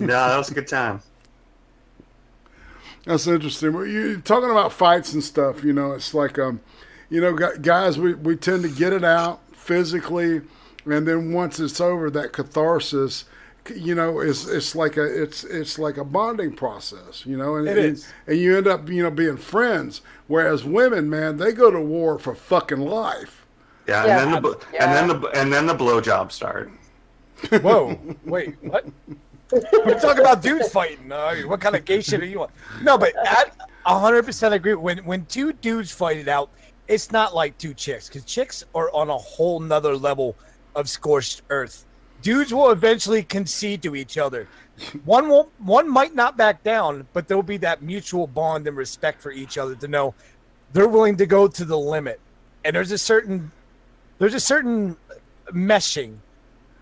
No, that was a good time. That's interesting. Well, you're talking about fights and stuff. It's like, guys, we tend to get it out physically, and then once it's over, that catharsis you know, it's like a bonding process, you know, and It is. and you end up, you know, being friends. Whereas women, man, they go to war for fucking life. Yeah, Yeah. and then the blowjobs start. Whoa, wait, what? We're talking about dudes fighting. What kind of gay shit are you on? No, but I 100% agree. When two dudes fight it out, it's not like two chicks, because chicks are on a whole nother level of scorched earth. Dudes will eventually concede to each other. One might not back down, but there'll be that mutual bond and respect for each other to know they're willing to go to the limit. And there's a certain meshing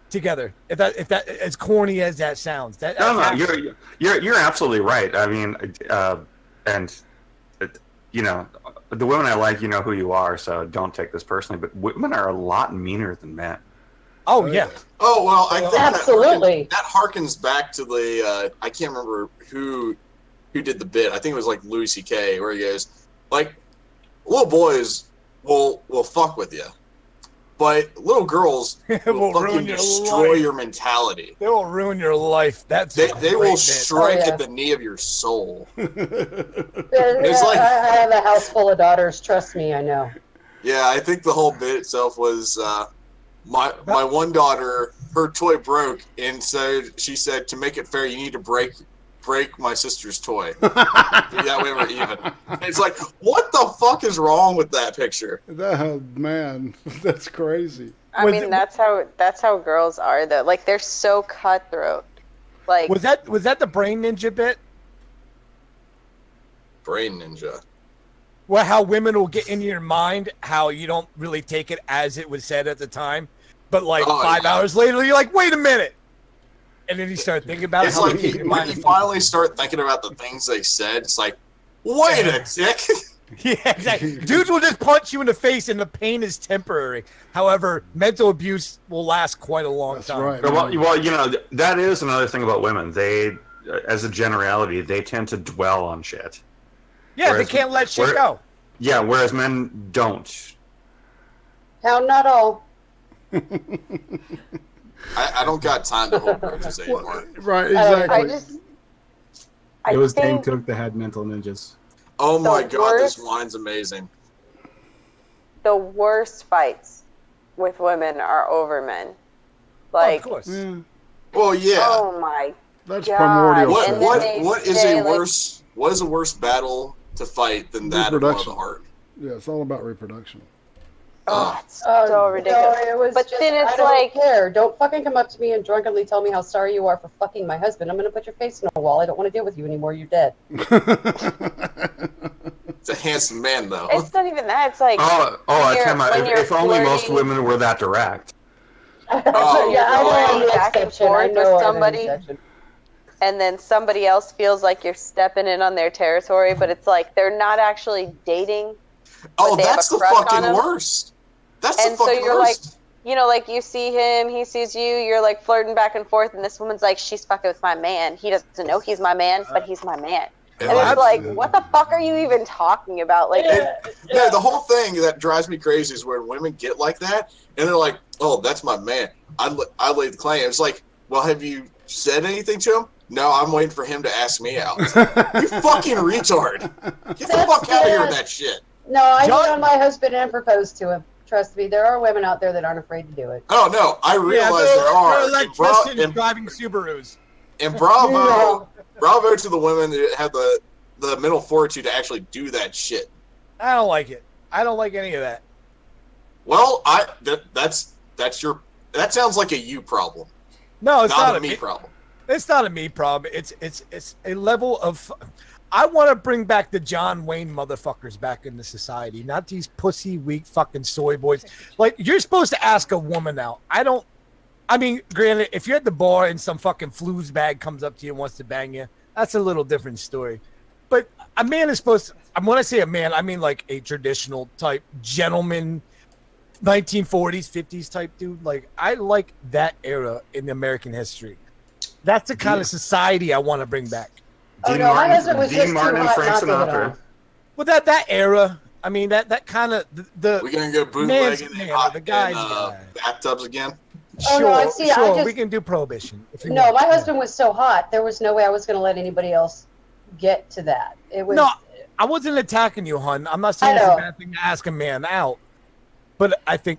together. If that as corny as that sounds, No, you're absolutely right. I mean, you know, the women I like, you know who you are, so don't take this personally. But women are a lot meaner than men. Oh yeah. Oh well, I think Absolutely. that harkens back to the I can't remember who did the bit. I think it was like Louis C.K. where he goes like, little boys will fuck with you, but little girls will fucking destroy your mentality. They will ruin your life. They will strike Oh, yeah. at the knee of your soul. It's like- I have a house full of daughters. Trust me, I know. Yeah, I think the whole bit itself was my one daughter, her toy broke, and so she said, to make it fair, you need to break my sister's toy. That way we're even. It's like, what the fuck is wrong with that picture? Oh, man, that's crazy. I mean, that's how girls are though. Like they're so cutthroat. Like Was that the brain ninja bit? Brain ninja. Well, how women will get into your mind, how you don't really take it as it was said at the time, but like 5 hours later, you're like, wait a minute, and then you start thinking about It's it. like when you finally start thinking about the things they said, it's like, wait a tick. Yeah, exactly. Dudes will just punch you in the face, and the pain is temporary. However, mental abuse will last quite a long That's time. right. Well, you know, that is another thing about women. They, as a generality, they tend to dwell on shit. Yeah, Whereas- they can't let shit go. Yeah, whereas men don't. How not all. I don't got time to hold grudges anymore. Right, I exactly. just. It was Dane think Cook that had mental ninjas. Oh my The god, this worst- line's amazing. the worst fights with women are over men. Like, of course. Yeah, Well, yeah. oh my that's God. primordial. What And shit. then what they is say, a like- worse what is a worse battle to fight than that of Reproduction. the heart? Yeah, it's all about reproduction. oh, it's Oh, so ridiculous. No, it was But just, then it's I don't like- care. Don't fucking come up to me and drunkenly tell me how sorry you are for fucking my husband. I'm gonna put your face in a wall. I don't want to deal with you anymore. You're dead. It's a handsome man though. It's not even that. It's like I tell you, when you're if only most flirting- women were that direct. Oh, yeah, I know I'm the back and exception. I forth know with I'm the somebody. exception. and then somebody else feels like you're stepping in on their territory, but it's like they're not actually dating. Oh, they have that's a the crush on fucking him. worst. That's And the so fucking you're worst. You know, like you see him, he sees you, you're like flirting back and forth, and this woman's like, she's fucking with my man. He doesn't know he's my man, but he's my man. And Yeah, it's like, what the fuck are you even talking about? Like, Yeah, the whole thing that drives me crazy is when women get like that, and they're like, "Oh, that's my man. I laid the claim." It's like, well, have you said anything to him? No, I'm waiting for him to ask me out. You fucking retard! Get the fuck out of here with that shit. No, I John- hit on my husband and proposed to him. Trust me, there are women out there that aren't afraid to do it. Oh no, I realize they're- there are. they're And, bra- electricians and, driving Subarus. and bravo to the women that have the mental fortitude to actually do that shit. I don't like it. I don't like any of that. Well, that sounds like a you problem, No, it's not not a me problem. It's not a me problem. It's a level of. I want to bring back the John Wayne motherfuckers back into society, not these pussy weak fucking soy boys. Like, you're supposed to ask a woman out. I mean, granted, if you're at the bar and some fucking flues bag comes up to you and wants to bang you, that's a little different story. But a man is supposed to, when I say a man, I mean like a traditional type gentleman, 1940s, 50s type dude. Like, I like that era in American history. That's the kind of society I want to bring back. Oh, no, my husband was just Dean too Martin and hot Frank not to hit Sinatra. on. Well, that era, I mean, that kind of the We're gonna go man's bootlegging man, in hot the guy's in, guy. bathtubs again. Oh, no, I see, I sure, just- we can do prohibition. If you No, want. my husband was so hot, there was no way I was going to let anybody else get to that. It was. No, I wasn't attacking you, hun. I'm not saying it's know. a bad thing to ask a man out, but I think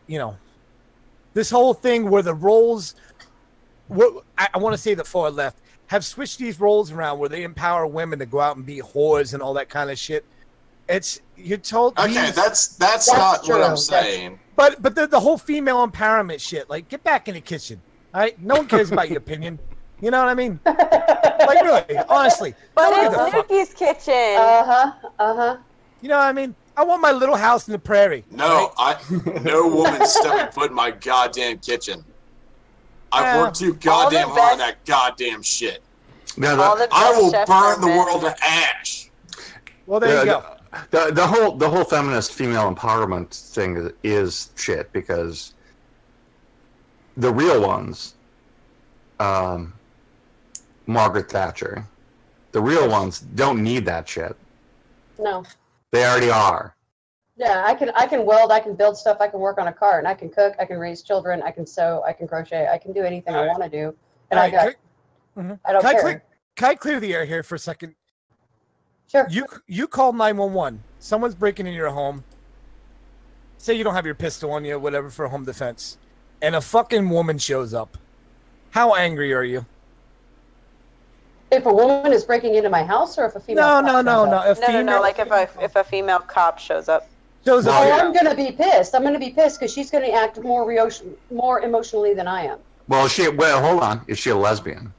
this whole thing where the roles, I want to say the far left have switched these roles around where they empower women to go out and be whores and all that kind of shit. You're told. Okay, that's not true. what I'm That's- saying. But the whole female empowerment shit, like, get back in the kitchen. All right, no one cares about your opinion. You know what I mean? Like, really, honestly. But don't give a it's fuck. Nikki's kitchen. You know what I mean? I want my little house in the prairie. No, no woman stepping foot in my goddamn kitchen. I've worked too goddamn hard on that goddamn shit. Now, All the I best will chefs burn are the men. world to ash. Well, there you go. The whole feminist female empowerment thing is shit, because the real ones, Margaret Thatcher, the real ones don't need that shit. No. They already are. Yeah, I can weld, I can build stuff, I can work on a car, and I can cook, I can raise children, I can sew, I can crochet, I can do anything I want to do. And I don't care. Can I clear the air here for a second? Sure. You call 911. Someone's breaking in your home. Say you don't have your pistol on you, whatever, for home defense, and a fucking woman shows up. How angry are you? If a woman is breaking into my house, or if a female No. No. Like if a female cop shows up. Oh, I'm gonna be pissed. I'm gonna be pissed because she's gonna act more emotionally than I am. Well, hold on. Is she a lesbian?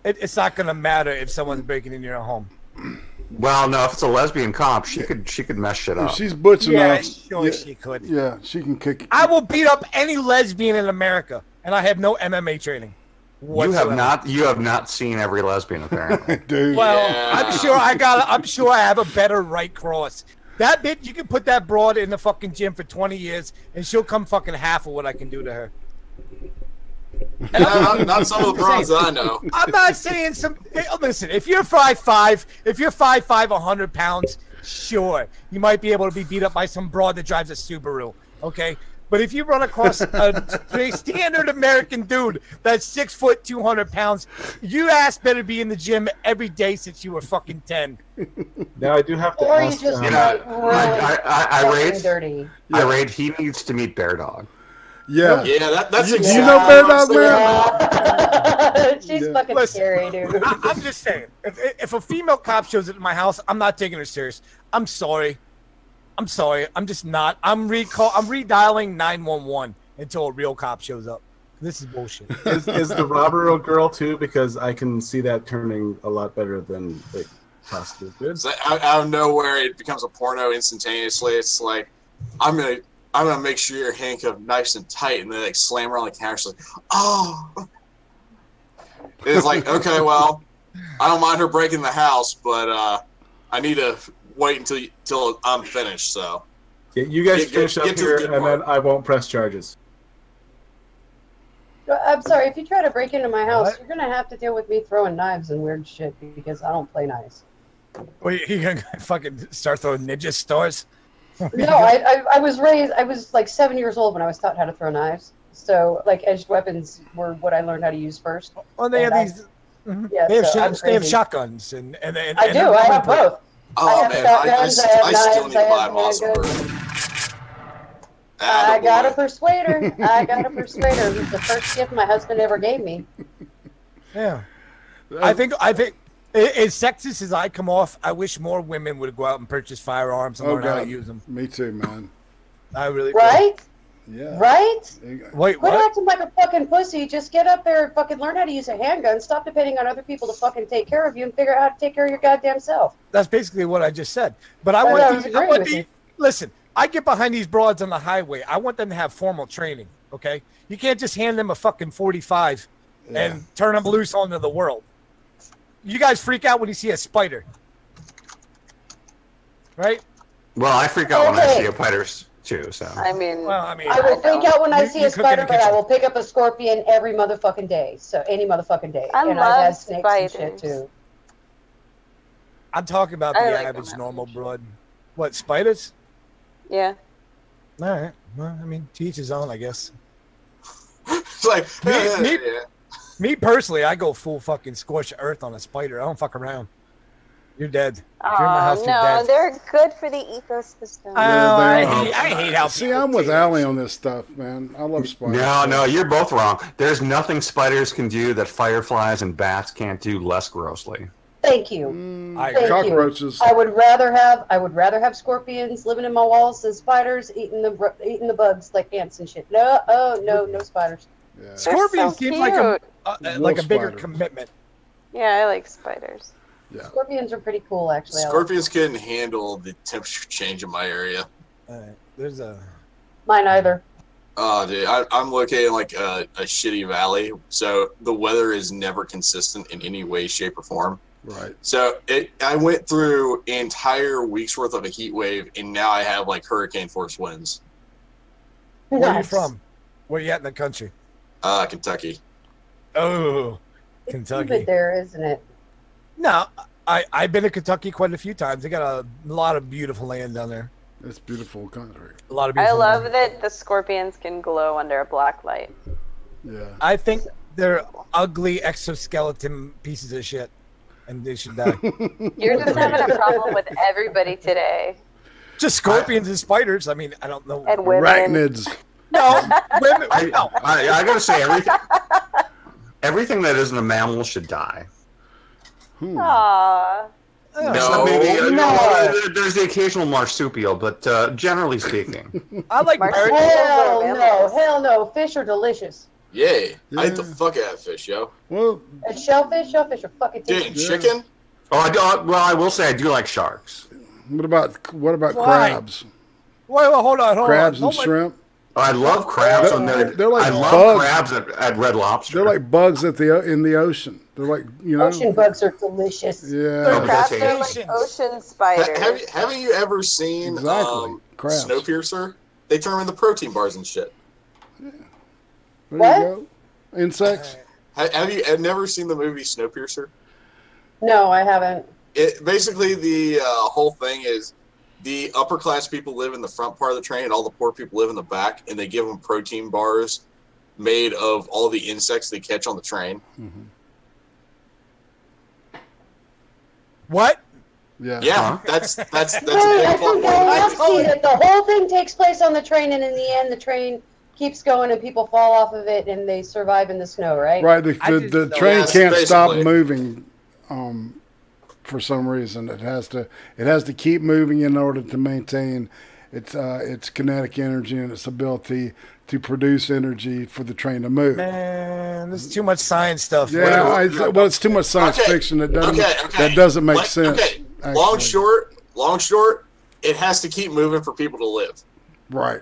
It's not gonna matter if someone's breaking into your home. Well, no. If it's a lesbian cop, she could mess shit up. If she's butch enough. Sure, she could. Yeah, she can kick. I will beat up any lesbian in America, and I have no MMA training. Whatsoever. You have not seen every lesbian, apparently. Dude. Well, Yeah. I'm sure I have a better right cross. That bitch, you can put that broad in the fucking gym for 20 years, and she'll come fucking half of what I can do to her. Not some of the bros that I know. I'm not saying listen, if you're 5'5", 100 pounds, sure, you might be able to be beat up by some broad that drives a Subaru, okay? But if you run across a standard American dude that's 6 foot, 200 pounds, your ass better be in the gym every day since you were fucking 10. Now I do have to Or you ask. just dirty. I rate. He needs to meet Bear Dog. Yeah. Yeah, that's You exactly know Bear what I'm Dog, saying. man? She's fucking Listen, scary, dude. I'm just saying, if a female cop shows up at my house, I'm not taking her serious. I'm sorry. I'm just not. I'm redialing 911 until a real cop shows up. This is bullshit. Is the robber a girl too? Because I can see that turning a lot better than it possibly could. It's like, out of nowhere, it becomes a porno instantaneously. It's like, I'm gonna make sure you're handcuffed nice and tight, and they like slam her on the counter. She's like, oh. It's like, okay, well, I don't mind her breaking the house, but I need to wait until I'm finished. So Yeah, you guys finish up get to the here, good and part. then I won't press charges. I'm sorry, if you try to break into my house, What? you're gonna have to deal with me throwing knives and weird shit because I don't play nice. Wait, you gonna fucking start throwing ninja stars? No, I was raised. I was like 7 years old when I was taught how to throw knives. So like edged weapons were what I learned how to use first. Well, they have And these. Yeah, They have, so I'm they have crazy. shotguns and I do. I have both. oh have man, shotguns, I have I still knives, need to I buy have a Mossberg. handguns. I got a persuader. I got a persuader. It was the first gift my husband ever gave me. Yeah. I think as sexist as I come off, I wish more women would go out and purchase firearms and Oh, learn how to God. use them. Me too, man. I really do. Right? Yeah. Right? Wait, Quit what? acting like a fucking pussy. Just get up there and fucking learn how to use a handgun. Stop depending on other people to fucking take care of you and figure out how to take care of your goddamn self. That's basically what I just said. But I I want was the, I agreeing want with the you. listen, I get behind these broads on the highway. I want them to have formal training, okay? You can't just hand them a fucking 45 and turn them loose onto the world. You guys freak out when you see a spider. Right? Well, I freak out when I Okay. see a spiders too. So I mean, Well, I mean, I will freak out when I see you a cook in the spider, but I kitchen. will pick up a scorpion every motherfucking day. So any motherfucking day. I and love I've had snakes and spiders. shit too. I'm talking about the I like them average that normal much. broad. What, spiders? yeah. All right. Well, I mean, to each his own, I guess. like, Me personally, I go full fucking scorched earth on a spider. I don't fuck around. You're dead. If you're in my house, Oh, you're no, dead. they're good for the ecosystem. I hate how See, I'm with Allie on this stuff, man. I love spiders. No, you're both wrong. There's nothing spiders can do that fireflies and bats can't do less grossly. Thank you. Thank Cockroaches. you. I would rather have scorpions living in my walls than spiders eating the bugs like ants and shit. No spiders. Yeah. Scorpion so seems like a bigger spider. commitment. Yeah, I like spiders. Yeah. Scorpions are pretty cool, actually. Scorpions couldn't handle the temperature change in my area. There's a. Mine either. Oh, dude, I'm located in like a shitty valley, so the weather is never consistent in any way, shape, or form. Right. So I went through an entire week's worth of a heat wave, and now I have like hurricane force winds. Where are you from? Where you at in the country? Kentucky. Oh, It's Kentucky. humid there, isn't it? No, I've been to Kentucky quite a few times. They got a lot of beautiful land down there. It's beautiful country. A lot of I beautiful love land. that the scorpions can glow under a black light. Yeah. I think they're ugly exoskeleton pieces of shit, and they should die. You're just having a problem with everybody today. Just scorpions and spiders. I mean, I don't know. And women. Arachnids. No, women. I No. gotta say, everything that isn't a mammal should die. Aww. There's the occasional marsupial, but generally speaking, I like birds. Hell no. Fish are delicious. Yay. Yeah. I ate the fuck out of fish, yo. Well, And shellfish are fucking Dude, tasty. chicken? I will say I do like sharks. what about Why? crabs? Wait, hold on. Crabs and Don't let- shrimp. I love crabs. They're like I love bugs. crabs at Red Lobster. They're like bugs in the ocean. They're like, you know. Ocean bugs are delicious. Yeah. Crabs are like Crustaceans. ocean spiders. Haven't you ever seen Exactly. Crabs. Snowpiercer? They turn them into protein bars and shit. There What? you go. Insects. Have you never seen the movie Snowpiercer? No, I haven't. Basically, the whole thing is the upper class people live in the front part of the train, and all the poor people live in the back, and they give them protein bars made of all the insects they catch on the train. Mm-hmm. What? Yeah. Yeah, that's a Wait, I big plot think I have point. seen it. The whole thing takes place on the train, and in the end, the train keeps going, and people fall off of it, and they survive in the snow, right? Right. The just- train Yes, can't stop basically. moving. For some reason, it has to keep moving in order to maintain its kinetic energy and its ability to produce energy for the train to move. Man, there's too much science stuff. Yeah, it's too much science fiction that doesn't make sense. Okay. actually. Long short, it has to keep moving for people to live. Right.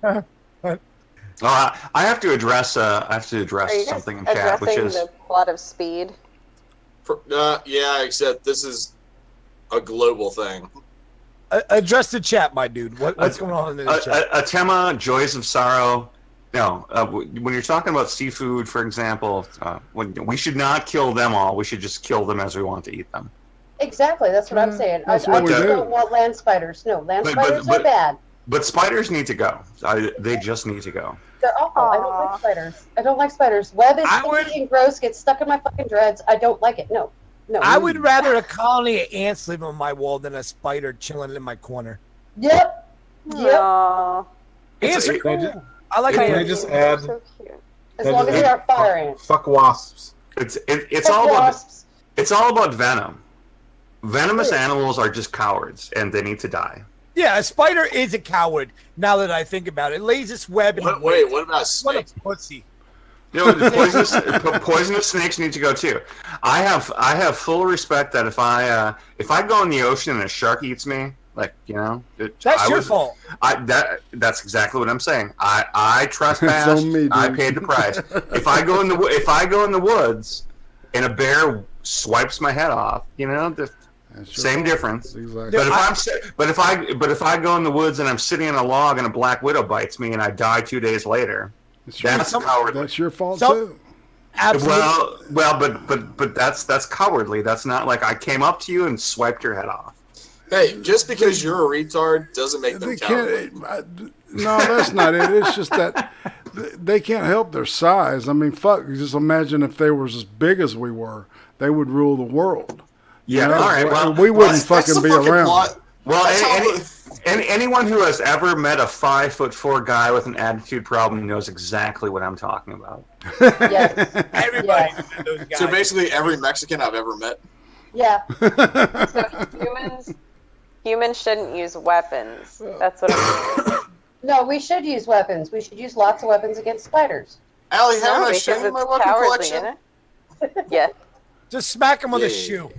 I have to address Are you guys something in chat, which addressing is the plot of Speed? Yeah, except this is a global thing. Address the chat, my dude. What's going on in the chat? Atema, Joys of Sorrow. No, when you're talking about seafood, for example, we should not kill them all. We should just kill them as we want to eat them. Exactly. That's what I'm saying. I That's what we just do. don't want land spiders. No, land spiders are bad. But spiders need to go. They just need to go. They're awful. I don't like spiders. I don't like spiders. Web is sticky and gross. Gets stuck in my fucking dreads. I don't like it. No. I would rather a colony of ants live on my wall than a spider chilling in my corner. Yep. Aww. Ants are Can I cool. I like Can I ants. just add? So cute. As long as they aren't fire ants. Fuck wasps. It's Fuck all about wasps. it's all about venom. Venomous animals are just cowards, and they need to die. Yeah, a spider is a coward. Now that I think about it, it lays its web. And Wait, what about What snakes? a pussy. You know, the poisonous snakes need to go too. I have full respect that if I go in the ocean and a shark eats me, like, you know, That's your fault. That's exactly what I'm saying. I trespassed. It's on me, dude. I paid the price. If I go in the woods and a bear swipes my head off, you know, same difference. Exactly. But if I go in the woods and I'm sitting on a log and a black widow bites me and I die 2 days later, that's cowardly. That's your fault So- too. Absolutely. Well, but that's cowardly. That's not like I came up to you and swiped your head off. Hey, just because you're a retard doesn't make them They cowardly. can't. No, that's not it. It's just that they can't help their size. I mean, fuck. Just imagine if they were as big as we were, they would rule the world. Yeah, You know? all right. Well, we wouldn't That's fucking the be around. plot. well, anyone who has ever met a 5'4" guy with an attitude problem knows exactly what I'm talking about. Yes. Everybody, Yes. those guys. So basically, every Mexican I've ever met. Yeah. So humans shouldn't use weapons. That's what I'm saying. No, we should use weapons. We should use lots of weapons against spiders. Allie, haven't No, I because shown you it's my weapon cowardly, collection? isn't it? Yeah. Just smack him with a Yeah. shoe.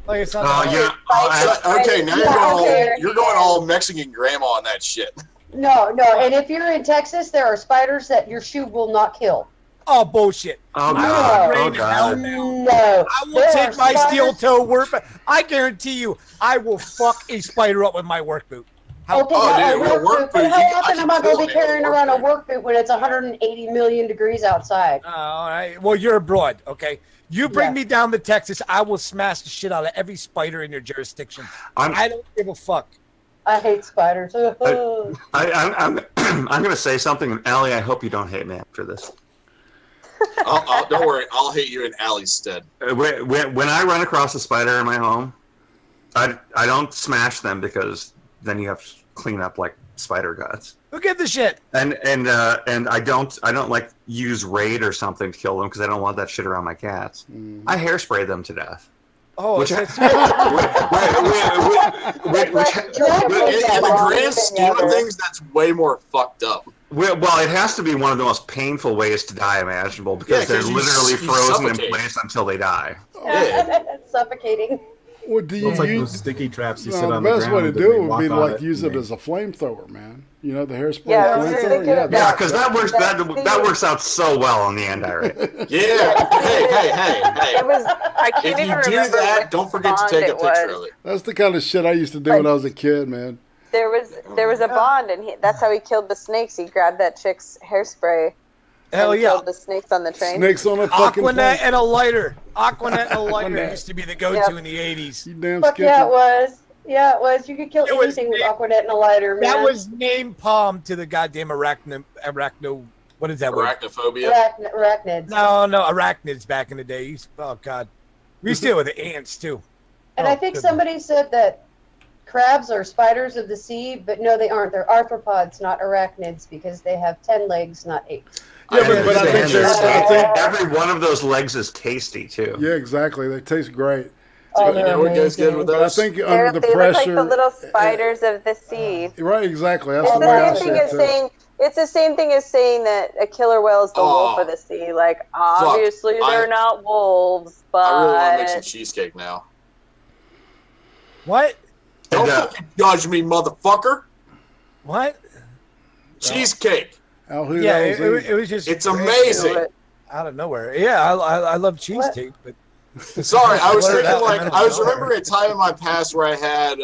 Like it's not. Oh, yeah. Okay, now you're going all Mexican grandma on that shit. No, no. And if you're in Texas, there are spiders that your shoe will not kill. Oh, bullshit. Oh, No. God. Oh, Rain and hell God. now. No. I will There take are my spiders- steel toe work. I guarantee you, I will fuck a spider up with my work boot. How, Okay, Oh, yeah, dude, a with a work work boot. boot, But you- how I often can am I kill going to be them with a carrying work around a boot. work boot when it's 180 million degrees outside? all right. Well, you're abroad, okay? You bring Yeah. me down to Texas, I will smash the shit out of every spider in your jurisdiction. I don't give a fuck. I hate spiders. I'm going to say something, and Allie, I hope you don't hate me after this. Don't worry, I'll hate you in Allie's stead. When I run across a spider in my home, I don't smash them because then you have to clean up like spider guts. Who gives a shit? And I don't like use Raid or something to kill them because I don't want that shit around my cats. I hairspray them to death. Oh, Which- it's- In the grand scheme of things, that's way more fucked up. Well, it has to be one of the most painful ways to die imaginable because Yeah, they're 'cause you literally frozen in suffocate. place until they die. Yeah. Suffocating. What do you It's like use? those sticky traps you No, sit the on the best ground. way to and do they it would walk be to on like use and it as a flamethrower, man. You know the hairspray Yeah, I was flamethrower. thinking Yeah, of Yeah, that. because that works out so well in the end, Irate. Yeah. Hey. It was. I can't If even you do remember that, which don't forget to bond take a it picture was. of it. that's the kind of shit I used to do when I was a kid, man. There was a bond, and that's how he killed the snakes. He grabbed that chick's hairspray. hell and yeah. Killed the snakes on the train. Snakes on a fucking Aquanet plane. and a lighter. Aquanet and a lighter Aquanet. used to be the go-to Yep. in the 80s. You damn Fuck skippy. yeah, it was. Yeah, it was. You could kill It was anything with big. Aquanet and a lighter, man. That was name palm to the goddamn arachno. What is that word? Arachnophobia. Arachnids. No, arachnids back in the day. Oh god, we used to deal with the ants too. And Oh, I think good. somebody said that crabs are spiders of the sea, but no, they aren't. They're arthropods, not arachnids, because they have 10 legs, not 8. Yeah, but I think understand. I think Every one of those legs is tasty too. yeah, exactly. They taste great. Oh, You they're know what goes good with amazing. But I those? think They under the look like pressure, the little spiders of the sea. right? Exactly. That's It's the the way I same see thing it as too. saying. It's the same thing as saying that a killer whale is the wolf of the sea. Like, obviously they're not wolves, I really want to make but some cheesecake now. What? Don't And, fucking judge me, motherfucker. What? Cheesecake. Al, who Yeah, knows? it was just It's amazing. out of nowhere. Yeah, I love cheesecake, but Sorry, I was Blurt thinking out like the I was middle. remembering a time in my past where I had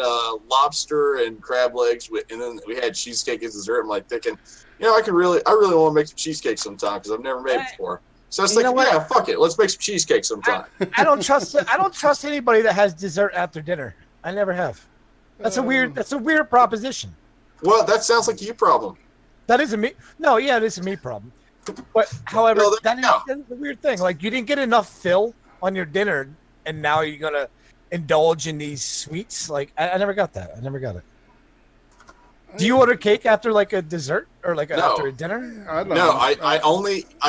lobster and crab legs, and then we had cheesecake as dessert. I'm like thinking, you know, I really want to make some cheesecake sometime because I've never made it before. So I was You know thinking, what? yeah, fuck it, let's make some cheesecake sometime. I don't trust anybody that has dessert after dinner. I never have. That's a weird proposition. Well, that sounds like you problem. That is a me. No, yeah, it is a me problem. But however, No, that is no. a weird thing. Like you didn't get enough fill on your dinner, and now you're gonna indulge in these sweets. Like I never got that. I never got it. Do you order cake after like a dessert or like No. after a dinner? I don't No, know. I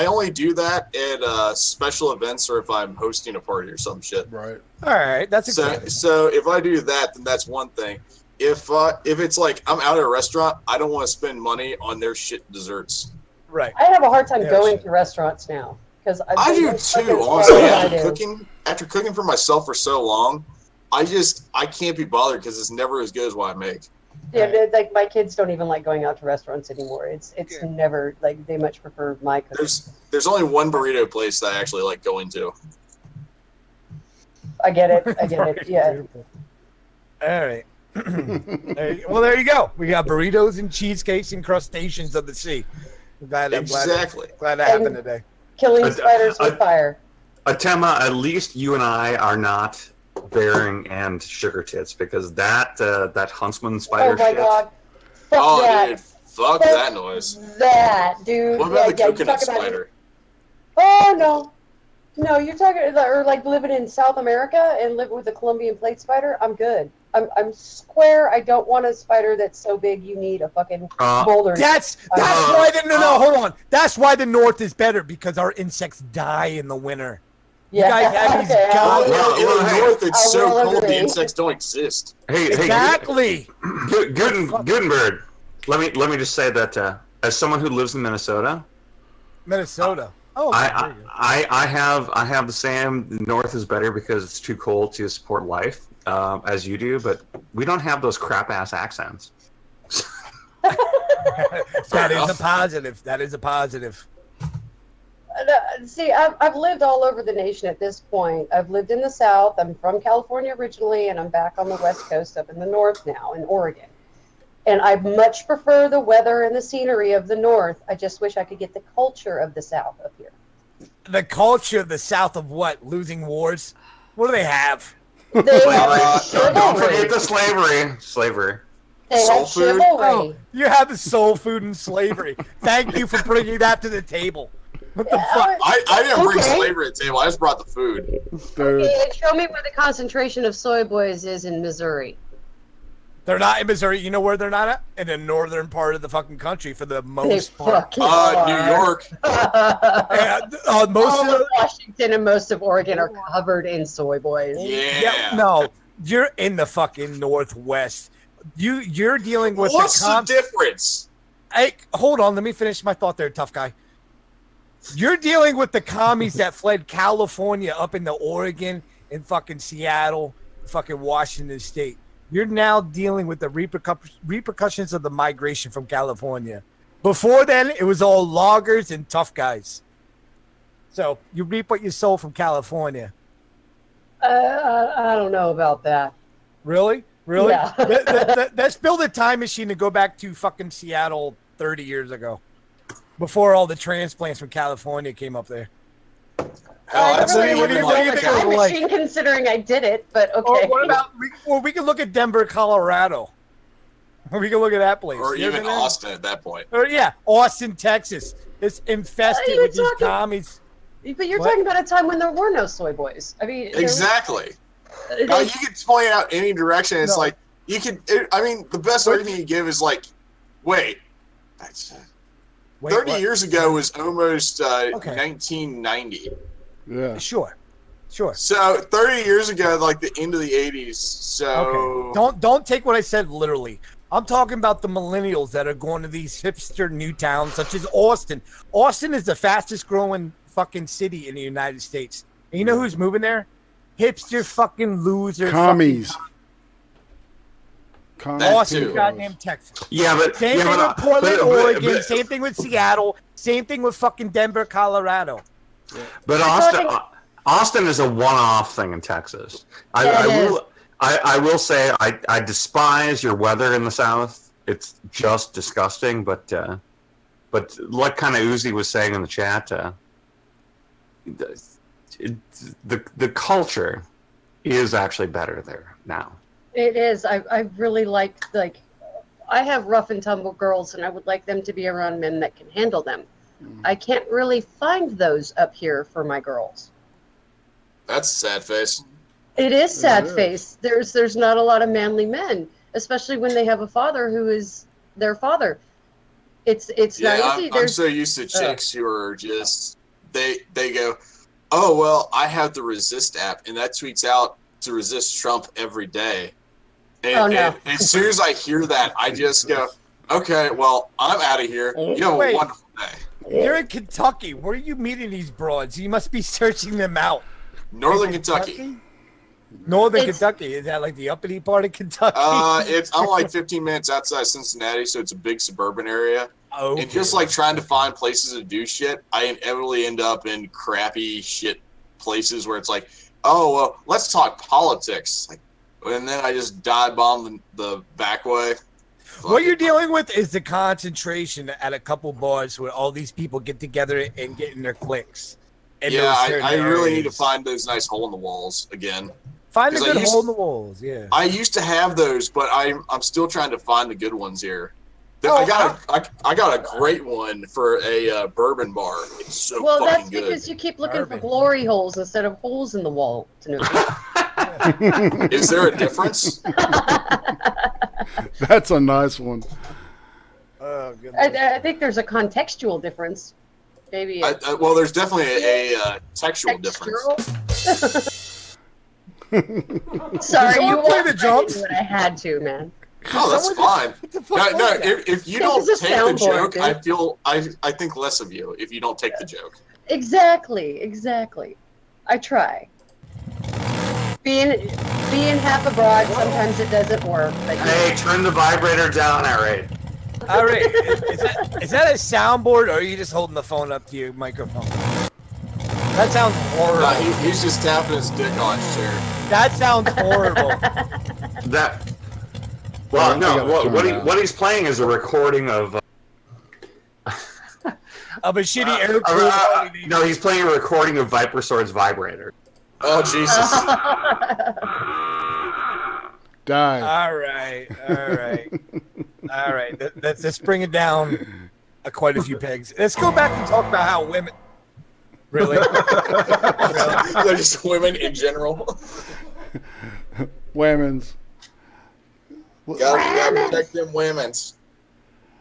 only do that at special events or if I'm hosting a party or some shit. Right. All right, that's So, acceptable. so if I do that, then that's one thing. If it's like I'm out at a restaurant, I don't want to spend money on their shit desserts. Right. I have a hard time Yeah, going sure. to restaurants now because I do too. Honestly, after cooking for myself for so long, I can't be bothered because it's never as good as what I make. Yeah, like my kids don't even like going out to restaurants anymore. It's Yeah. never like they much prefer my cooking. There's only one burrito place that I actually like going to. I get it. Yeah. All right. Well, there you go. We got burritos and cheesecakes and crustaceans of the sea. I'm glad Exactly. that happened today. Killing I- spiders with fire. Atema, at least you and I are not bearing and sugar tits because that huntsman spider Oh my shit. god. Fuck Oh, that. dude, Fuck that noise. That, dude. What about the you coconut talk about- spider? Oh, no. No, you're talking, or like living in South America and living with a Colombian plate spider. I'm good. I'm square. I don't want a spider that's so big you need a fucking boulder. That's why hold on. That's why the North is better, because our insects die in the winter. Yeah. You guys have these Okay, goddamn- Well, in the north, it's so will cold the agree. insects don't exist. Hey, Exactly. Gutenberg. Let me just say that as someone who lives in Minnesota, Minnesota. Oh, there you go. I have the same. The North is better because it's too cold to support life, as you do. But we don't have those crap ass accents. That is a positive. That is a positive. See, I've lived all over the nation at this point. I've lived in the South. I'm from California originally, and I'm back on the West Coast up in the North now, in Oregon. And I much prefer the weather and the scenery of the North. I just wish I could get the culture of the South up here. The culture of the South of what? Losing wars? What do they have? They have Don't chivalry. forget the slavery. They Soul have food? chivalry. Oh, you have the soul food and slavery. Thank you for bringing that to the table. What the fuck? I didn't bring Okay. slavery to the table. I just brought the food. Dude. Okay, show me where the concentration of soy boys is in Missouri. They're not in Missouri. You know where they're not at? In the northern part of the fucking country for the They most part. fucking New are. York. Yeah, most All of of the, Washington and most of Oregon are covered in soy boys. Yeah. no, you're in the fucking Northwest. You're dealing with What's the the difference? Hey, hold on. Let me finish my thought there, tough guy. You're dealing with the commies that fled California up into Oregon and fucking Seattle, fucking Washington State. You're now dealing with the repercussions of the migration from California. Before then, it was all loggers and tough guys. So you reap what you sow from California. I don't know about that. Really? Really? Yeah. Let's build a time machine to go back to fucking Seattle 30 years ago. Before all the transplants from California came up there. Hell, that's I what do you don't really think have a it time was like? machine considering I did it, but Or okay. what about, we can look at Denver, Colorado. We can look at that place. Or You ever even been there? Austin at that point. Or, yeah, Austin, Texas. It's infested You're with these talking- commies. But you're What? talking about a time when there were no soy boys. I mean, Exactly. There, Now, you could point out any direction. It's No. like, you could, the best argument you give is like, wait, that's, Wait, 30 what? years ago was almost Okay. 1990. Yeah. Sure. So 30 years ago, like the end of the 80s. So Okay. Don't take what I said literally. I'm talking about the millennials that are going to these hipster new towns such as Austin. Austin is the fastest growing fucking city in the United States. And you know who's moving there? Hipster fucking losers. Commies. That Austin, too. goddamn Texas. Yeah, but Same yeah, thing but, with Portland, but- Oregon. but- Same thing with Seattle. Same thing with fucking Denver, Colorado. But Austin is a one-off thing in Texas. Yeah, it is. I will say I despise your weather in the South. It's just disgusting. But like kind of Uzi was saying in the chat, the culture is actually better there now. it is. I really like I have rough and tumble girls, and I would like them to be around men that can handle them. I can't really find those up here for my girls. that's a sad face. It is sad It is. face. There's not a lot of manly men, especially when they have a father who is their father. It's Yeah, not easy. I'm so used to chicks who are just they go, oh well, I have the Resist app, and that tweets out to resist Trump every day. And, Oh, no. and as soon as I hear that, I just go, okay, well, I'm out of here. You have Wait. a wonderful day. You're in Kentucky. Where are you meeting these broads? You must be searching them out. Northern Kentucky. Northern It's- Kentucky. Is that like the uppity part of Kentucky? I'm like 15 minutes outside Cincinnati, so it's a big suburban area. Okay. And just like trying to find places to do shit, I inevitably end up in crappy shit places where it's like, oh, well, let's talk politics. Like, and then I just dive bomb the back way. What you're dealing with is the concentration at a couple bars where all these people get together and get in their cliques. in Yeah, those I certain really need to areas. find those nice hole in the walls again. Find a 'cause I good used- hole in the walls. Yeah. I used to have those, but I'm still trying to find the good ones here. I got a great one for a bourbon bar. It's so Well, fucking that's good. because you keep looking Bourbon. for glory holes instead of holes in the wall. Is there a difference? That's a nice one. Oh, goodness. I think there's a contextual difference. Maybe. Well, there's definitely a textual difference. Sorry, Someone you play won't the drums? But I had to, man. Oh, that's fine. What the fuck was No, that? if you This don't is a take the soundboard, joke, dude. I think less of you if you don't take the joke. Exactly. I try. Being half abroad, sometimes it doesn't work. But Hey, turn the vibrator down, Irate. All right. Is that a soundboard, or are you just holding the phone up to your microphone? That sounds horrible. No, he's just tapping his dick on his chair. That sounds horrible. That. Well, no. What he's playing is a recording of. Of a shitty airplane. No, he's playing a recording of Viper Sword's vibrator. Oh Jesus! Die. All right. Let's bring it down quite a few pegs. Let's go back and talk about how women. Really? They're just women in general. Women's. Gotta protect them women's.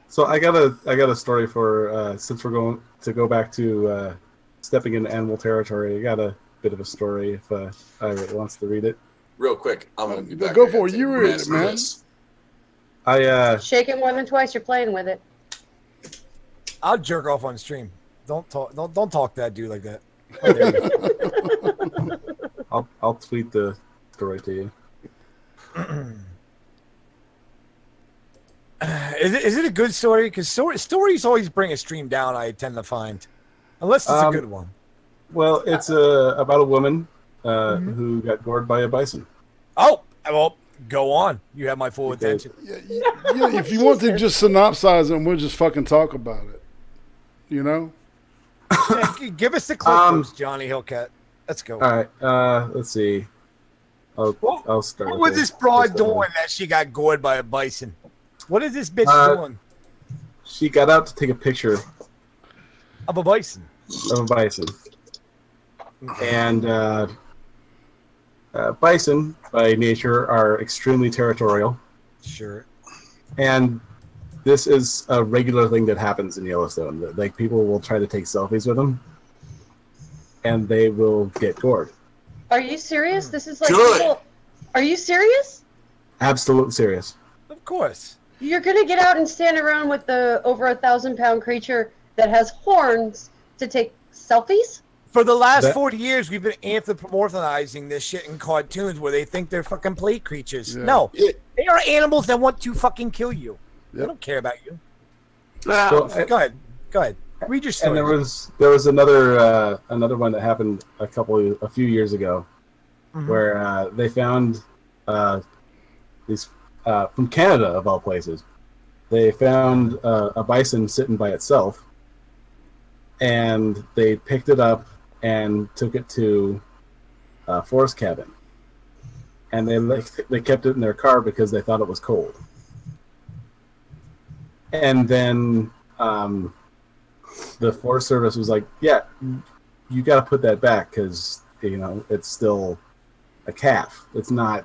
So I got a story for since we're going to go back to stepping into animal territory. I got a bit of a story if Irate wants to read it. Real quick, I'm gonna be back. Go for it. You read it, man. shake it more than twice. You're playing with it. I'll jerk off on stream. Don't talk to that dude like that. Oh, there you go. I'll tweet the story to you. Is it a good story? Because stories always bring a stream down, I tend to find. Unless it's a good one. Well, it's about a woman who got gored by a bison. Oh, well, go on. You have my full attention. Yeah, if you want to just synopsize it, and we'll just fucking talk about it. You know? Yeah, give us the clips, Johnny Hillcat. Let's go. All right. Let's see. I'll start. What with was this broad doing that she got gored by a bison? What is this bitch doing? She got out to take a picture Of a bison. of a bison. And bison, by nature, are extremely territorial. Sure. And this is a regular thing that happens in Yellowstone. Like, people will try to take selfies with them, and they will get gored. Are you serious? This is like. Good. People... Are you serious? Absolutely serious. Of course. You're gonna get out and stand around with the over 1,000-pound creature that has horns to take selfies? For the last 40 years, we've been anthropomorphizing this shit in cartoons where they think they're fucking play creatures. Yeah. No, they are animals that want to fucking kill you. They Yep. don't care about you. So, Go ahead. Read your story. and there was another one that happened a few years ago, where they found these from Canada, of all places. They found a bison sitting by itself, and they picked it up and took it to a forest cabin, and they kept it in their car because they thought it was cold. And then the Forest Service was like, "Yeah, you got to put that back because it's still a calf. It's not,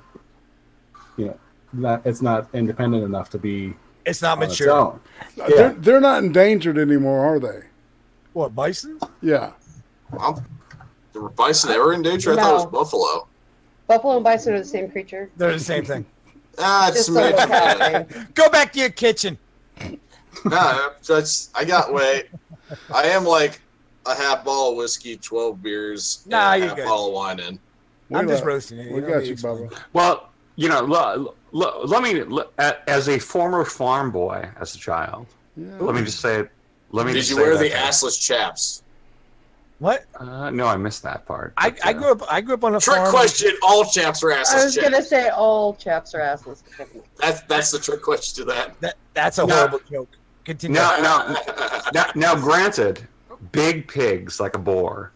it's not independent enough to be. It's not on its mature. own." Yeah. They're not endangered anymore, are they? What, bison? Yeah. The bison ever in danger? I thought it was buffalo. Buffalo and bison are the same creature. They're the same thing. Ah, it's Just a little smidge. cat. Go back to your kitchen. Nah, I got weight. I am like a half bottle of whiskey, 12 beers, and Nah, a you're half good. bottle of wine in. I'm just roasting it. We don't got need you, to explain. Bubba. Well, let me, as a former farm boy, as a child, let me just say, Did you wear the assless chaps? What? No, I missed that part. I grew up on a Trick farm. question: all chaps are I assless was gonna chaps. say all chaps are assless. That's the trick question to that. That's a horrible joke. Continue. Now, granted, big pigs like a boar,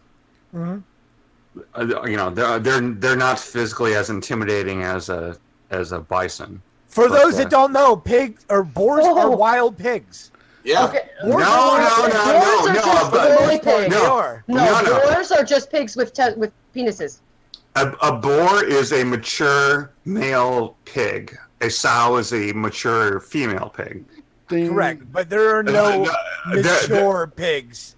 they're not physically as intimidating as a bison. For those that don't know, pigs or boars are wild pigs. Yeah. Okay. No. Boars are just pigs with penises. A boar is a mature male pig. A sow is a mature female pig. Correct, but there are no mature pigs.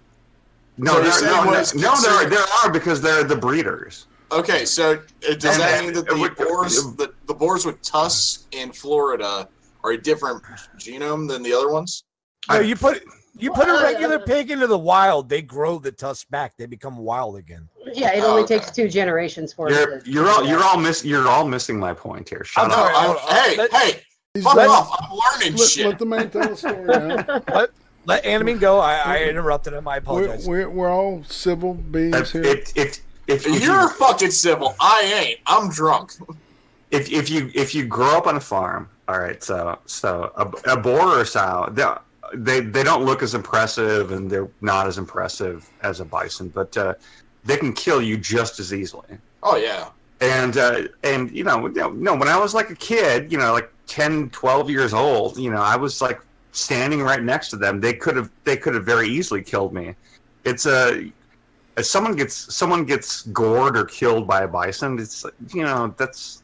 No, there are because they're the breeders. Okay, so does that mean that the boars with tusks in Florida are a different genome than the other ones? No, you put a regular pig into the wild, they grow the tusks back. They become wild again. Yeah, it only takes 2 generations for it. You're all missing my point here. Shut up. Hey, fuck off! I'm learning shit. Let the man tell the story. Man. Let Animine go. I interrupted him. I apologize. We're all civil beings here. If You're fucking civil. I ain't. I'm drunk. If you grow up on a farm, all right. So a boar or a sow, they don't look as impressive, and they're not as impressive as a bison, but they can kill you just as easily. Oh yeah. And when I was like a kid, like 10, 12 years old, I was like standing right next to them. They could have very easily killed me. It's if someone gets gored or killed by a bison, it's that's.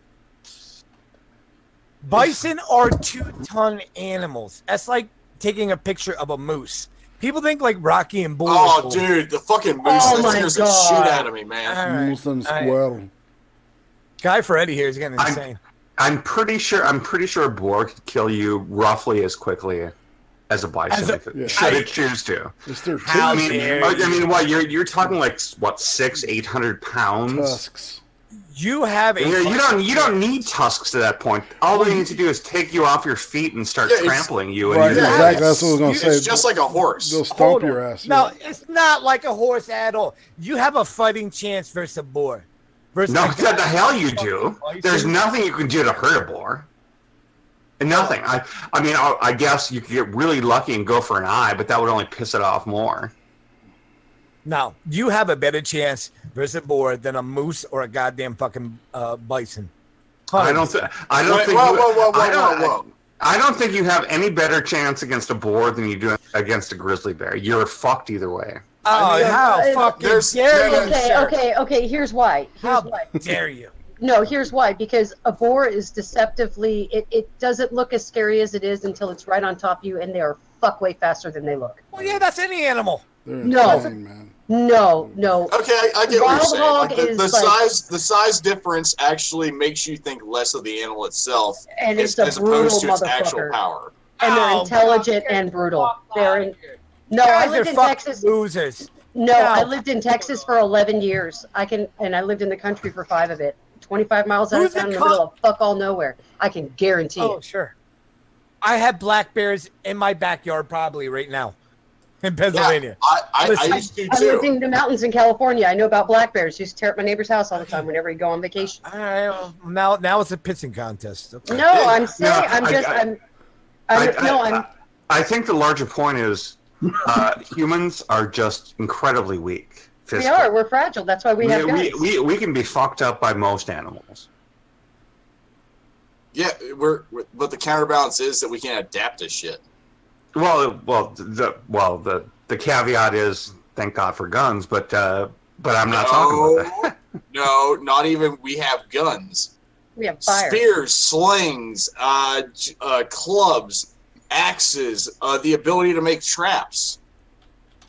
Bison are 2-ton animals. That's like taking a picture of a moose. People think like Rocky and Bull. Oh, dude, the fucking moose scares the shit out of me, man. Moose and squirrel. Guy Freddy here is getting insane. I'm pretty sure a boar could kill you roughly as quickly as a bison should it choose to. I mean, what you're talking like what 600-800 pounds? Tusks. You have you don't need tusks to that point. All they need to do is take you off your feet and start trampling you. Right, exactly. That's what I was going to say. It's just like a horse. They'll stomp your ass. No, it's not like a horse at all. You have a fighting chance versus a boar. No, what the hell you do? There's nothing you can do to hurt a boar. Nothing. I guess you could get really lucky and go for an eye, but that would only piss it off more. No, you have a better chance versus a boar than a moose or a goddamn fucking bison. I don't think you have any better chance against a boar than you do against a grizzly bear. You're fucked either way. Oh, how fucking dare you? Okay. Here's why. How dare you? No, here's why. Because a boar is deceptively. It doesn't look as scary as it is until it's right on top of you, and they are fuck way faster than they look. Well, yeah, that's any animal. No. Okay, I get what you're saying. The size difference actually makes you think less of the animal itself, and as opposed to its actual power. And they're intelligent and brutal. I lived in Texas. Losers. No, I lived in Texas for 11 years. I lived in the country for 5 of it. 25 miles out of town in the middle of fuck all nowhere. I can guarantee it. Oh, sure. I have black bears in my backyard probably right now in Pennsylvania. Yeah, I used to, too. I lived in the mountains in California. I know about black bears. Used to tear up my neighbor's house all the time whenever you go on vacation. All right, well, now it's a pissing contest. Okay. No, I'm saying I think the larger point is humans are just incredibly weak. Physically. We are. We're fragile. That's why we have guns. We can be fucked up by most animals. Yeah, but the counterbalance is that we can't adapt to shit. Well, the caveat is thank God for guns, but I'm not talking about that. No, not even. We have guns. We have fire. Spears, slings, clubs, axes, the ability to make traps.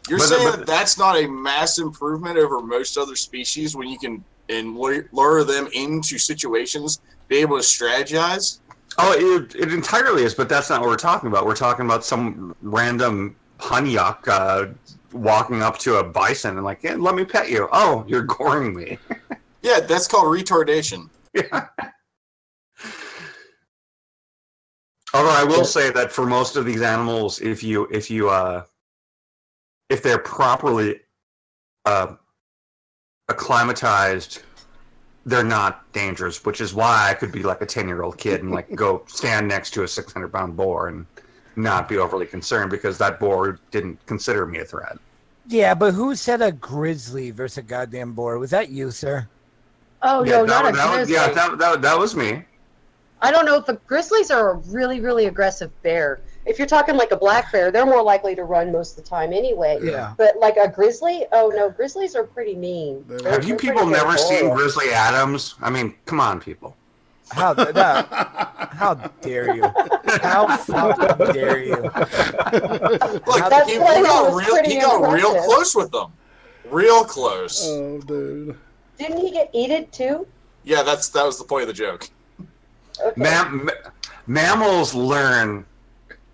You're saying that's not a mass improvement over most other species when you can lure them into situations, be able to strategize? Oh, it entirely is, but that's not what we're talking about. We're talking about some random Hunyak walking up to a bison and like, yeah, let me pet you. Oh, you're goring me. Yeah, that's called retardation. Yeah. Although I will say that for most of these animals, if they're properly acclimatized, they're not dangerous, which is why I could be like a 10-year-old kid and like go stand next to a 600-pound boar and not be overly concerned because that boar didn't consider me a threat. Yeah, but who said a grizzly versus a goddamn boar? Was that you, sir? Oh, yeah, no, not a grizzly. That was me. I don't know if grizzlies are a really, really aggressive bear. If you're talking like a black bear, they're more likely to run most of the time anyway. Yeah. But like a grizzly, oh no, grizzlies are pretty mean. Have you people never seen Grizzly Adams? I mean, come on, people. How dare you? How fucking dare you? Look, he got real close with them. Real close. Oh, dude. Didn't he get eaten too? Yeah, that was the point of the joke. Okay. Mammals learn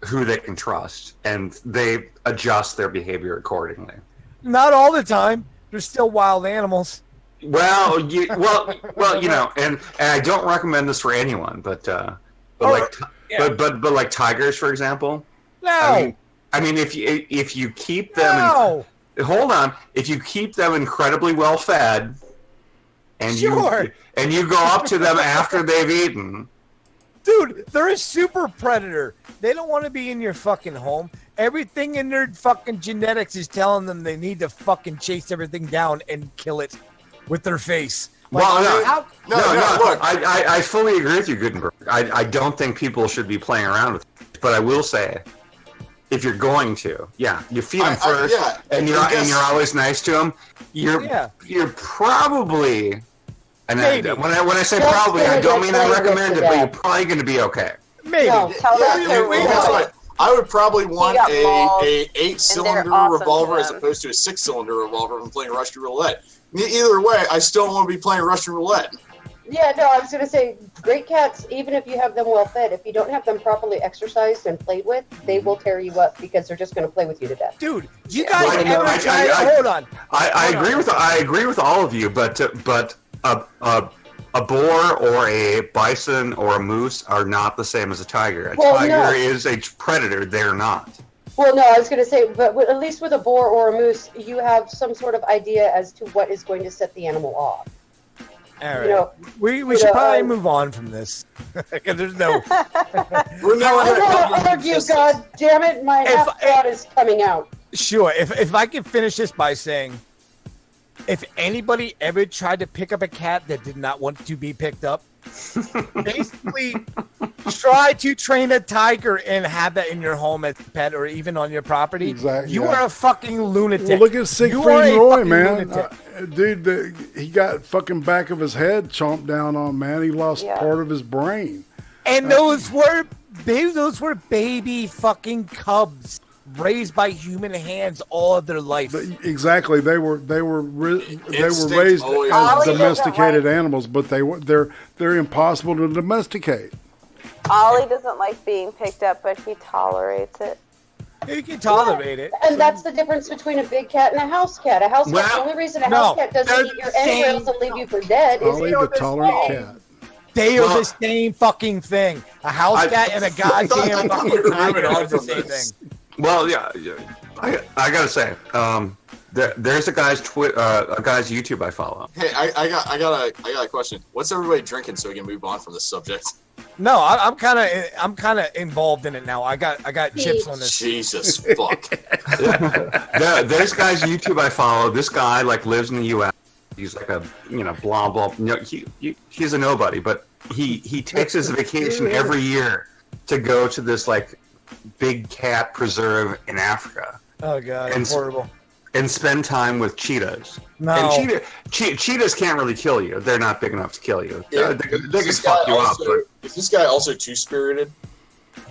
who they can trust, and they adjust their behavior accordingly. Not all the time. They're still wild animals. Well, you know, and I don't recommend this for anyone, but like tigers, for example. No. I mean, if you keep them, hold on, if you keep them incredibly well fed, and you go up to them after they've eaten. Dude, they're a super predator. They don't want to be in your fucking home. Everything in their fucking genetics is telling them they need to fucking chase everything down and kill it with their face. Like, well, look, I fully agree with you, Gütenburg. I don't think people should be playing around with it, but I will say, if you're going to, you feed them first, and you're always nice to them. You're probably. And when I say probably, I don't mean I recommend it, but you're probably going to be okay. Maybe. No, I would probably want a 8-cylinder revolver as opposed to a 6-cylinder revolver from playing Russian roulette. Either way, I still want to be playing Russian roulette. Yeah, no, I was going to say, great cats, even if you have them well fed, if you don't have them properly exercised and played with, they will tear you up because they're just going to play with you to death. Dude, you guys ever try? Hold on. I agree with all of you, but a boar or a bison or a moose are not the same as a tiger. A tiger is a predator. They're not. Well, no, I was going to say, but at least with a boar or a moose, you have some sort of idea as to what is going to set the animal off. All right. You know, we should probably move on from this. Because there's no... We're not going to argue, God damn it, my half-thought is coming out. Sure, if I can finish this by saying, if anybody ever tried to pick up a cat that did not want to be picked up, basically try to train a tiger and have that in your home as a pet or even on your property. Exactly. You are a fucking lunatic. Well, look at Siegfried Roy, man. Dude, he got fucking back of his head chomped down on, man. He lost part of his brain. And those were baby fucking cubs raised by human hands all of their life. Exactly. They were raised as domesticated animals, but they're impossible to domesticate. Ollie doesn't like being picked up, but he tolerates it. You can tolerate it. And that's the difference between a big cat and a house cat. A house cat, the only reason a house cat doesn't eat your entrails and leave you for dead is Ollie the tolerant cat. They are the same fucking thing. A house cat and a goddamn fucking tiger are the same thing. Well, yeah, I gotta say, there's a guy's YouTube I follow. Hey, I got a question. What's everybody drinking so we can move on from this subject? No, I'm kind of involved in it now. I got chips on this. Jesus fuck. There's a guy's YouTube I follow. This guy lives in the U.S. He's like a blah blah. He's a nobody, but he takes his vacation every year to go to this big cat preserve in Africa. Oh god, it's horrible. And spend time with cheetahs. No. And cheetahs can't really kill you. They're not big enough to kill you. Yeah. They can fuck you up. But is this guy also two-spirited?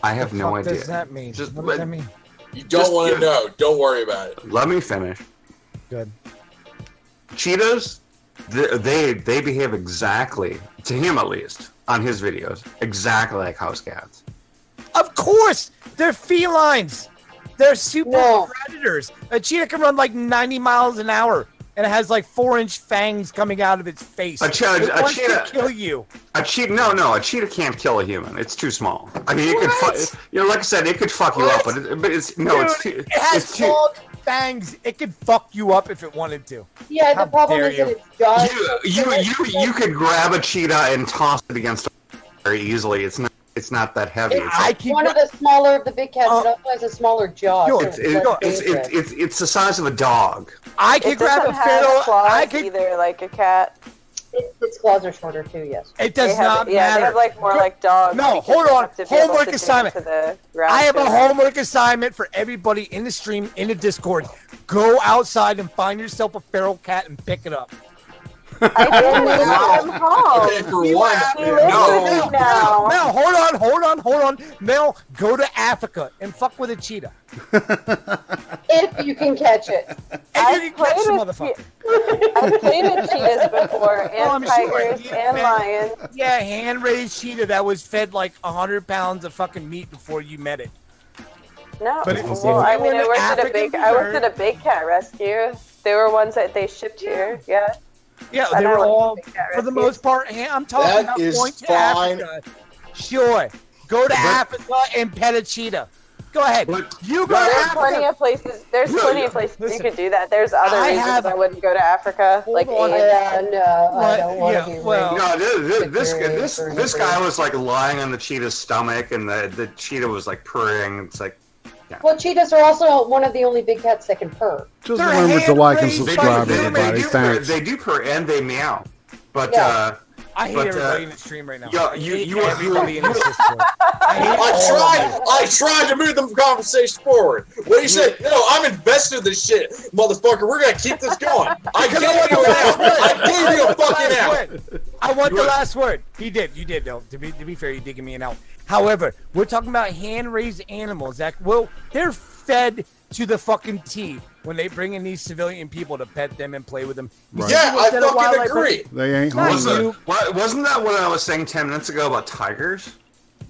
I have no idea. What does that mean? What does that mean? You don't want to know. Don't worry about it. Let me finish. Good. Cheetahs, they behave exactly, to him at least, on his videos, exactly like house cats. Of course! They're felines! They're super predators. A cheetah can run 90 miles an hour, and it has 4-inch fangs coming out of its face. A cheetah to kill you. A cheetah can't kill a human. It's too small. I mean, it could, like I said, it could fuck you up, but it's too. It has long fangs. It could fuck you up if it wanted to. Yeah, the problem is that it's jaws. You could grab a cheetah and toss it against very easily. It's not that heavy. It's one of the smaller of the big cats. It also has a smaller jaw. It's the size of a dog. I could grab a feral. I could either like a cat. Its claws are shorter too. Yes. It does not Yeah, matter. they have like more like dogs. No, because hold they on. have to be able Homework to dig assignment. into the ground I have a too. homework assignment for everybody in the stream, in the Discord. Go outside and find yourself a feral cat and pick it up. I didn't leave him home. Okay, for one, He lives no. with me now. Mel, hold on. Mel, go to Africa and fuck with a cheetah. If you can catch it. And you can catch the motherfucker. I've played with cheetahs before, and I'm sure. tigers, Yeah, and man. lions. Yeah, hand-raised cheetah that was fed like 100 pounds of fucking meat before you met it. No, But if- well, I mean, if you were I an worked at a big cat rescue. They were ones that they shipped here. Yeah. Yeah, I they know were what all, big cat for the rescues. most part, I'm talking That about is going to fine. Africa. Sure. Go to Africa and pet a cheetah. Go ahead. But- You go to There's Africa. plenty of places. There's plenty of places listen. you could do that. There's other I reasons have- I wouldn't go to Africa. Hold Like on. Asia. Yeah, no, I What? don't want Yeah, to be well- raised. No, this guy was like lying on the cheetah's stomach, and the cheetah was like purring. It's like, Well, cheetahs are also one of the only big cats that can purr. Just They're remember to like and hand-raised subscribe, by everybody. humans. Thanks. They do purr and they meow, but Yeah. I hate But, everybody in the stream right now. yo, I hate you are- everybody in this Discord. I hate all of you. I tried to move the conversation forward. What do you say? No, I'm invested in this shit, motherfucker. We're gonna keep this going. I gave you an out. I gave you a fucking out. I want the last word. He did. You did, though. To be fair, you did give me an out. However, we're talking about hand-raised animals that, well, they're fed to the fucking T when they bring in these civilian people to pet them and play with them. You Right. see Yeah, what's I in a fucking wildlife agree. They ain't Not hungry. you. wasn't that what I was saying 10 minutes ago about tigers?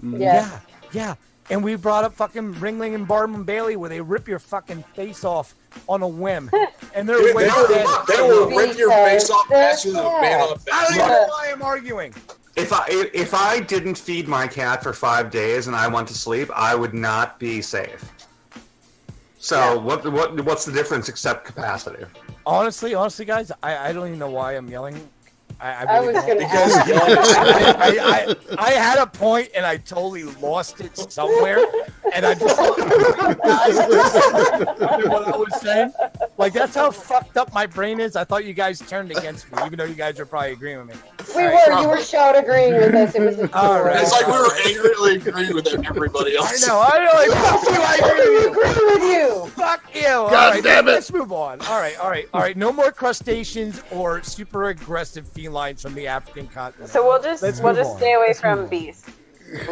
Yes. Yeah. And we brought up fucking Ringling and Barnum Bailey where they rip your fucking face off on a whim. And they're Dude, way dead. they will rip your face off faster than a man on a I don't bat. even know why I'm arguing. If I didn't feed my cat for 5 days and I went to sleep, I would not be safe. So what's the difference except capacity? Honestly, guys, I don't even know why I'm yelling. I I really was don't. going to ask. I had a point and I totally lost it somewhere, and I just what I was saying. Like that's how fucked up my brain is. I thought you guys turned against me, even though you guys were probably agreeing with me. We were. You were shout agreeing with us. It was All right. It's like we were angrily agreeing with everybody I else. know. Like, fuck you. I agree with you. agree with you. Fuck you. All right, damn it. let's move on. All right. No more crustaceans or super aggressive felines from the African continent. So we'll just Let's move on. stay away Let's from move on. beasts.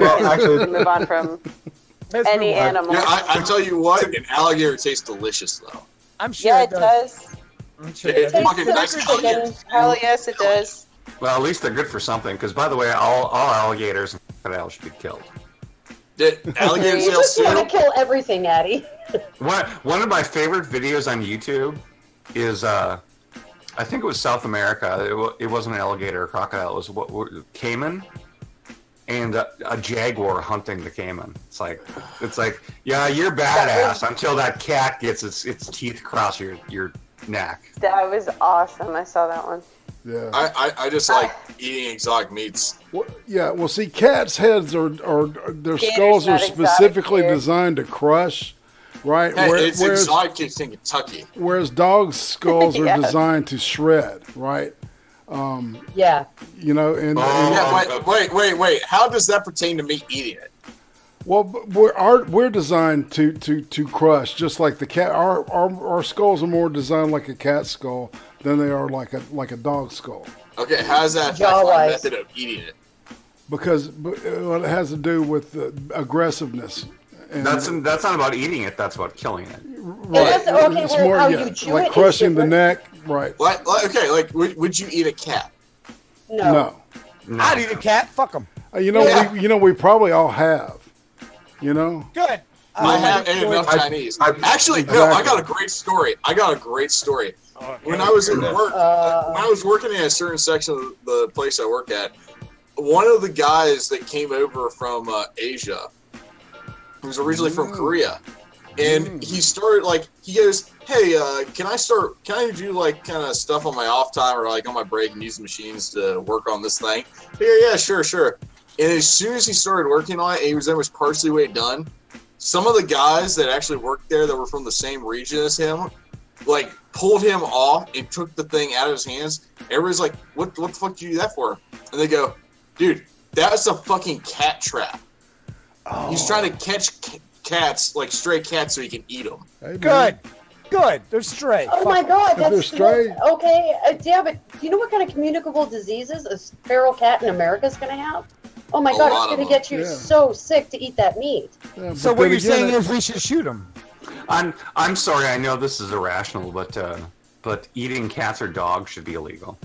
Well, actually, We move on from Let's any move on. animal. Yeah, I tell you what, an alligator tastes delicious though. I'm sure Yeah, it it does. does. I'm sure It's it does. fucking nice alligator. Hell yes, it does. Well, at least they're good for something. Because by the way, all alligators and crocodiles should be killed. Alligator You tails just want to too. kill everything, Addie. One of my favorite videos on YouTube is I think it was South America. It wasn't an alligator or crocodile. It was caiman, and a jaguar hunting the caiman. It's like yeah, you're badass until that cat gets its teeth across your neck. That was awesome. I saw that one. Yeah. I just like eating exotic meats. Well, see, cats' heads are their Gators skulls are not exotic specifically here. designed to crush, right? Hey, it's exotic in Kentucky. Whereas dogs' skulls are Yeah. designed to shred, right? Yeah. You know, and Yeah, wait. How does that pertain to me eating it? well, but we're designed to crush, just like the cat. Our skulls are more designed like a cat skull than they are like a dog skull, Okay, how does that affect my Jaw-wise. method of eating it? because it has to do with aggressiveness. And That's not about eating it. That's about killing it. right. It does- okay, It's well, more, how yeah, you chew like it is crushing the different. neck, right? Like, would you eat a cat? No. No. I'd eat a cat. Fuck them. We probably all have. You know. Good. I have enough Chinese. Actually, no. I got a great story. When I was at work, when I was working in a certain section of the place I work at, one of the guys that came over from Asia, who was originally from Korea, and he started he goes, "Hey, can I do like kind of stuff on my off time or like on my break and use the machines to work on this thing?" Yeah, sure. And as soon as he started working on it, he was almost partially way done. Some of the guys that actually worked there that were from the same region as him, pulled him off and took the thing out of his hands. Everybody's like, what the fuck did you do that for? And they go, dude, that was a fucking cat trap. Oh. He's trying to catch cats, like stray cats, so he can eat them. Hey, Good. Good. They're stray. Oh my God, If they're that's stray. okay. Yeah, but do you know what kind of communicable diseases a feral cat in America is going to have? Oh my A God, lot it's of going to them. get you Yeah. so sick to eat that meat. Yeah, So but what then you're again, saying is we should shoot them. I'm sorry. I know this is irrational, but eating cats or dogs should be illegal.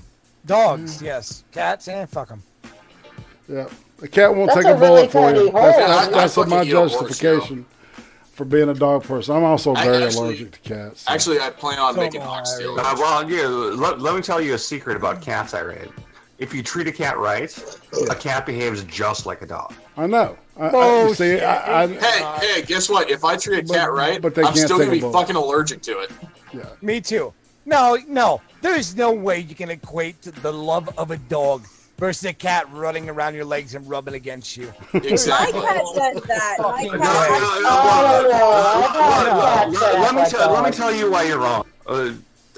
Dogs, yes. Cats, fuck them. yeah, the cat won't That's take a a really bullet for you. tiny hole. That's I'd my fucking eat a horse, justification for being a dog person. I'm also I very actually- allergic to cats. so- Actually, I plan on So making am I. oxtail. Well, yeah. Let me tell you a secret about cats, Irate. If you treat a cat right, a cat behaves just like a dog. I know. You Oh, see, shit. Hey, guess what? If I treat a cat right, but they I'm can't still take gonna a be bullet. fucking allergic to it. yeah. Me too. No. There is no way you can equate the love of a dog versus a cat running around your legs and rubbing against you. My Exactly. cat does that. My cat. Let me tell you why you're wrong.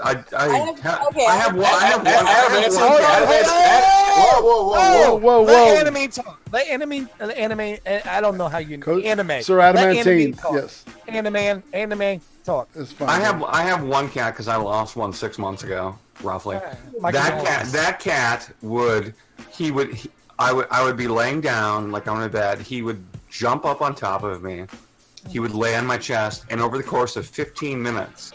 I have one. Whoa, whoa, Let whoa. anime talk. Let anime. I don't know how you Coach, anime. Sir Let Adamantine, talk. yes. Anime talk. It's fine. I have one cat because I lost one 6 months ago, roughly. My That cat I would be laying down like on my bed. He would jump up on top of me. He would lay on my chest, and over the course of 15 minutes,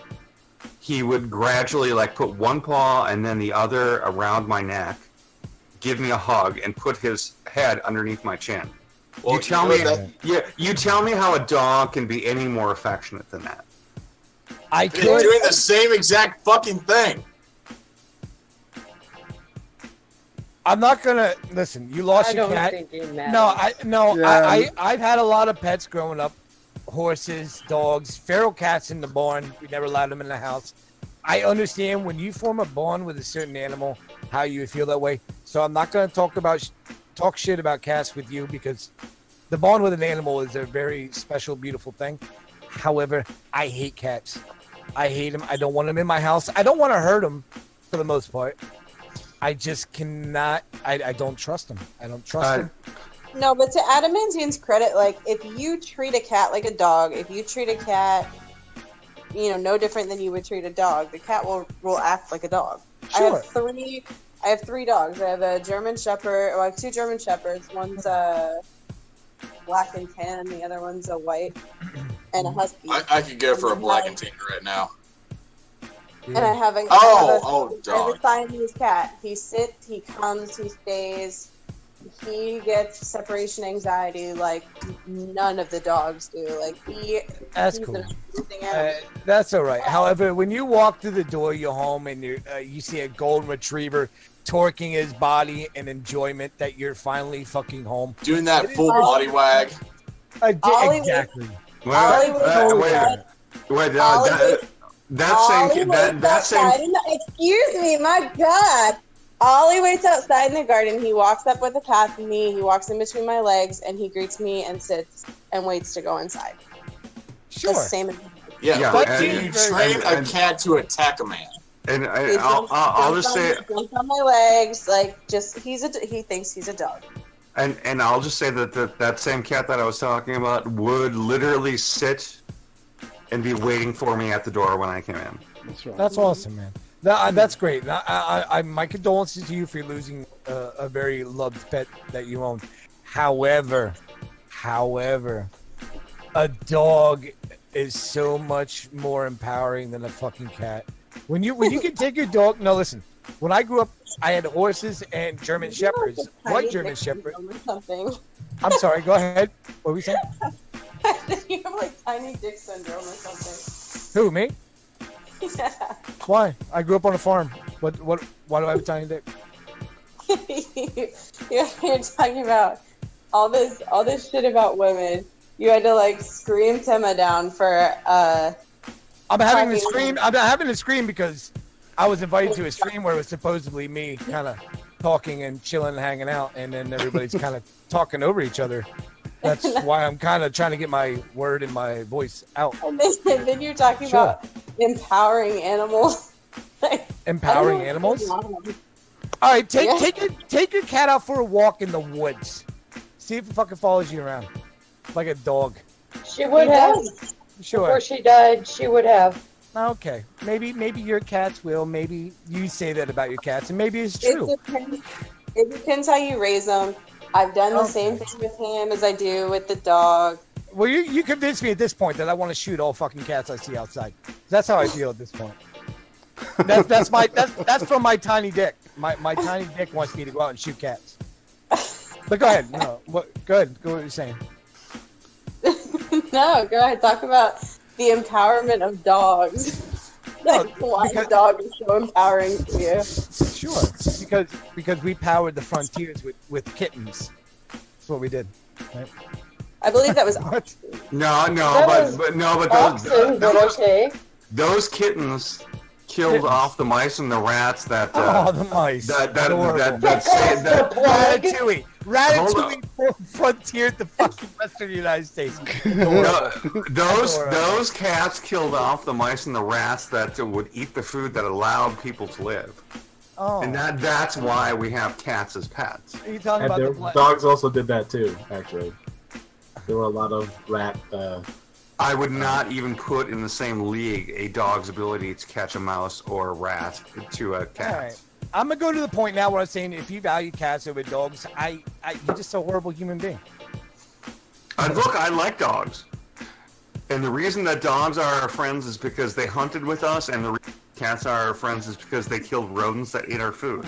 he would gradually like put one paw and then the other around my neck, give me a hug, and put his head underneath my chin. Well, you tell me how a dog can be any more affectionate than that. I They're could. doing the same exact fucking thing. I'm not gonna listen. You lost I your don't cat. think it matters. Yeah. I've had a lot of pets growing up. Horses, dogs, feral cats in the barn. We never allowed them in the house. I understand when you form a bond with a certain animal, how you would feel that way. So I'm not going to talk shit about cats with you because the bond with an animal is a very special, beautiful thing. However, I hate cats. I hate them. I don't want them in my house. I don't want to hurt them for the most part. I just cannot. I don't trust them. I don't trust them. No, but to Adamantine's credit, like, if you treat a cat like a dog, if you treat a cat, no different than you would treat a dog, the cat will act like a dog. Sure. I have three dogs. I have a German Shepherd. Well, I have two German Shepherds. One's black and tan, the other one's a white, and a husky. I could go for a black and tan right now. And I have a Oh, I have dog. a Siamese cat. He sits, he comes, he stays. He gets separation anxiety like none of the dogs do. Like That's he's cool. an amazing animal. That's all right. However, when you walk through the door of your home and you see a golden retriever torquing his body in enjoyment that you're finally fucking home. Doing that full body wag. Ollie Exactly. Excuse me, my God. Ollie waits outside in the garden. He walks up with a cat to me. He walks in between my legs and he greets me and sits and waits to go inside. Sure. The same as Yeah, But but you train a cat to attack a man. And He I'll just say, jumps on my legs, like he thinks he's a dog. and I'll just say that same cat that I was talking about would literally sit and be waiting for me at the door when I came in. That's right. That's awesome, man. That's great. My condolences to you for losing a very loved pet that you own. However, a dog is so much more empowering than a fucking cat. When you can take your dog. No, listen. When I grew up, I had horses and German shepherds. White German shepherd. Something. I'm sorry. Go ahead. What were we saying? You have like tiny dick syndrome or something. Who, me? Yeah. Why? I grew up on a farm. Why do I have a tiny dick? You're talking about all this shit about women. You had to like scream Timma down for I'm having to scream because I was invited to a stream where it was supposedly me kind of talking and chilling and hanging out, and then everybody's kind of talking over each other. That's why I'm kind of trying to get my word and my voice out. and then you're talking Sure. about empowering animals. Empowering animals. All right, take your cat out for a walk in the woods. See if it fucking follows you around like a dog. She would have. Sure. Before she died, she would have. Okay, maybe your cats will. Maybe you say that about your cats, and maybe it's true. It depends how you raise them. I've done the same thing with him as I do with the dog. Well, you convinced me at this point that I want to shoot all fucking cats I see outside. That's how I feel at this point. That's from my tiny dick. My tiny dick wants me to go out and shoot cats. But go ahead. No, go ahead. Go what you're saying. No, go ahead. Talk about the empowerment of dogs. Like, why the dog is so empowering to you. Sure, because we powered the frontiers with kittens. That's what we did. Right? I believe that was those kittens killed off the mice and the rats that the mice. Ratatouille frontiered the fucking Western United States. Those cats killed off the mice and the rats that would eat the food that allowed people to live. Oh. And that's why we have cats as pets. Are you talking about the dogs also did that too, actually. There were a lot of rat... I would not even put in the same league a dog's ability to catch a mouse or a rat to a cat. All right. I'm going to go to the point now where I'm saying if you value cats over dogs, you're just a horrible human being. Look, I like dogs. And the reason that dogs are our friends is because they hunted with us, and the reason cats are our friends is because they killed rodents that ate our food.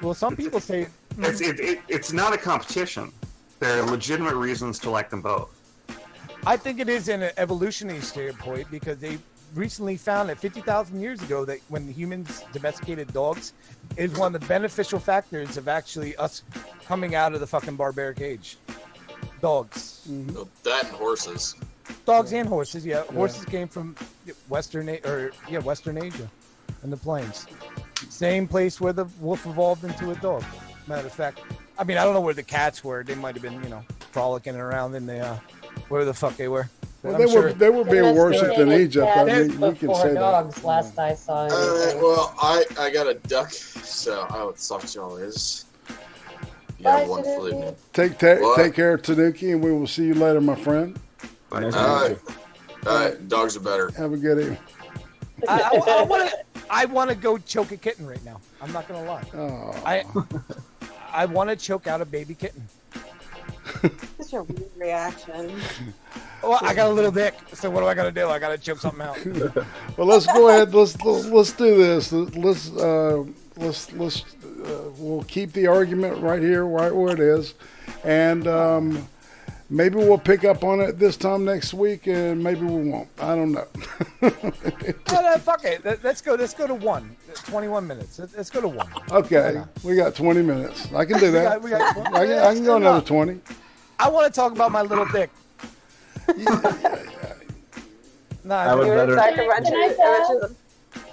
Well, some people say... It's not a competition. There are legitimate reasons to like them both. I think it is an evolutionary standpoint because they recently found that 50,000 years ago that when humans domesticated dogs, it is one of the beneficial factors of actually us coming out of the fucking barbaric age. Dogs. Mm-hmm. That and horses. Dogs and horses, yeah. Horses came from Western Asia and the plains. Same place where the wolf evolved into a dog. Matter of fact, I mean, I don't know where the cats were. They might have been, frolicking around in the where the fuck they were. Well, they were being worshipped in Egypt. I mean, we can say dogs, that. last I saw. Well, I got a duck, so I will talk to y'all is. Yeah, one flew. Take care, Tanuki, and we will see you later, my friend. All right. Dogs are better. Have a good evening. I want to go choke a kitten right now. I'm not gonna lie. Oh. I want to choke out a baby kitten. Such a weird reaction. Well, I got a little dick, so what do I gotta do? I gotta choke something out. Well, let's go ahead. Let's do this. We'll keep the argument right here, right where it is, and maybe we'll pick up on it this time next week, and maybe we won't. I don't know. Fuck it. Let's go to 21 minutes. Let's go to 1. Okay, we got 20 minutes. I can do that. I can go another 20. I want to talk about my little dick.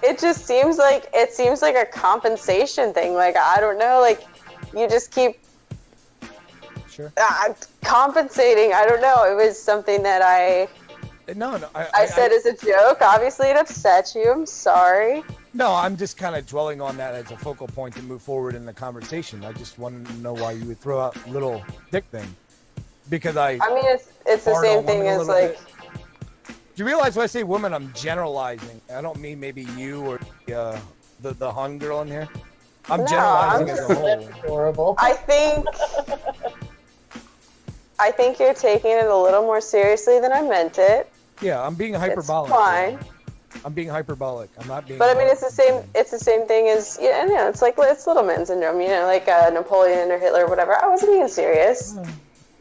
It just seems like a compensation thing. Like, I don't know. Like, you just keep compensating. I don't know. It was something that I said as a joke. Obviously, it upset you. I'm sorry. No, I'm just kind of dwelling on that as a focal point to move forward in the conversation. I just wanted to know why you would throw out a little dick thing. Because I mean, it's the same thing as like. Bit. Do you realize when I say woman, I'm generalizing? I don't mean maybe you or the Hun girl in here. I'm generalizing as a whole. Adorable. I think you're taking it a little more seriously than I meant it. Yeah, I'm being hyperbolic. It's fine. I'm being hyperbolic. I'm not being. But I mean, it's the same. It's the same thing as it's like it's little man syndrome. Like Napoleon or Hitler or whatever. I wasn't being serious.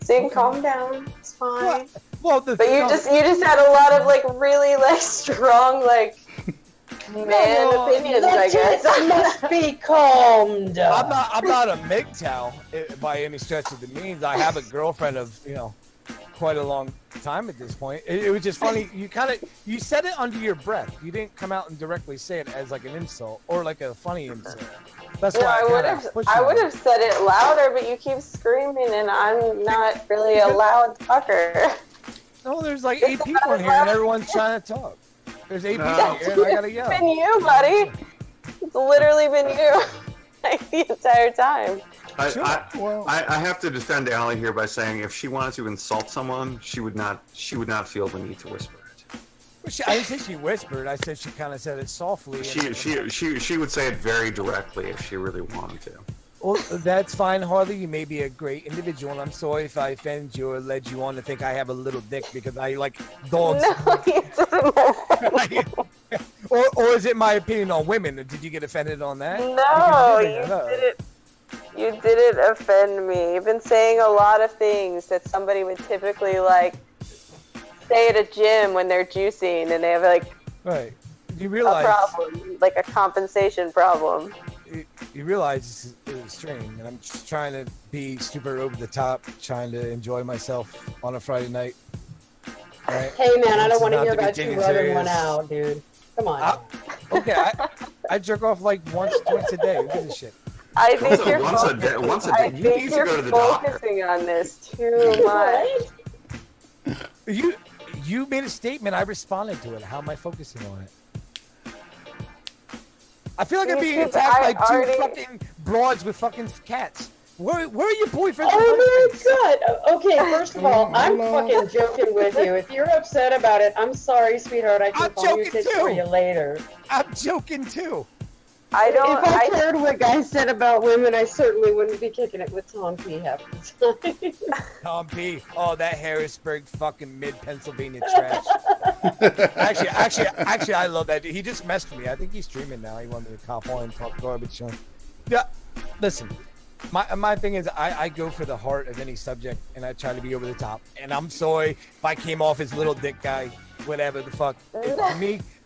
So you can calm down. It's fine. Well, but you just had a lot of like really like strong like man opinions. I guess must be calmed. I'm not a MGTOW by any stretch of the means. I have a girlfriend of quite a long time at this point. It was just funny. You said it under your breath. You didn't come out and directly say it as like an insult or like a funny insult. That's why I would have said it louder, but you keep screaming, and I'm not really a loud talker. No, there's like 8 people in here, and everyone's trying to talk. There's 8 people in here, and I gotta yell. Even you, buddy. It's literally been you like the entire time. I have to defend Allie here by saying if she wanted to insult someone, she would not feel the need to whisper it. Well, I didn't say she whispered. I said she kind of said it softly. She would say it very directly if she really wanted to. Well, that's fine, Harley. You may be a great individual, and I'm sorry if I offended you or led you on to think I have a little dick because I like dogs. No, you didn't. or is it my opinion on women? Did you get offended on that? No, you didn't offend me. You've been saying a lot of things that somebody would typically like say at a gym when they're juicing and they have like you realize a problem, like a compensation problem. You realize it's Stream, and I'm just trying to be super over the top, trying to enjoy myself on a Friday night. Right? Hey man, I don't want to hear about you rubbing one out, dude. Come on. Okay, I jerk off like once a day. Who gives a shit? I think you're once a day. I think you're focusing on this too much. You made a statement. I responded to it. How am I focusing on it? I feel like I'm being attacked by two fucking broads with fucking cats. Where are your boyfriends? Oh my god! Okay, first of all, I'm fucking joking with you. If you're upset about it, I'm sorry, sweetheart. I can call your tits for you later. I'm joking too. If I heard what guys said about women, I certainly wouldn't be kicking it with Tom P half the time. Tom P. Oh, that Harrisburg fucking mid-Pennsylvania trash. actually, I love that dude. He just messed with me. I think he's streaming now. He wanted me to cop on and talk garbage to him. Yeah, listen. My thing is, I go for the heart of any subject, and I try to be over the top. And I'm sorry if I came off as little dick guy, whatever the fuck.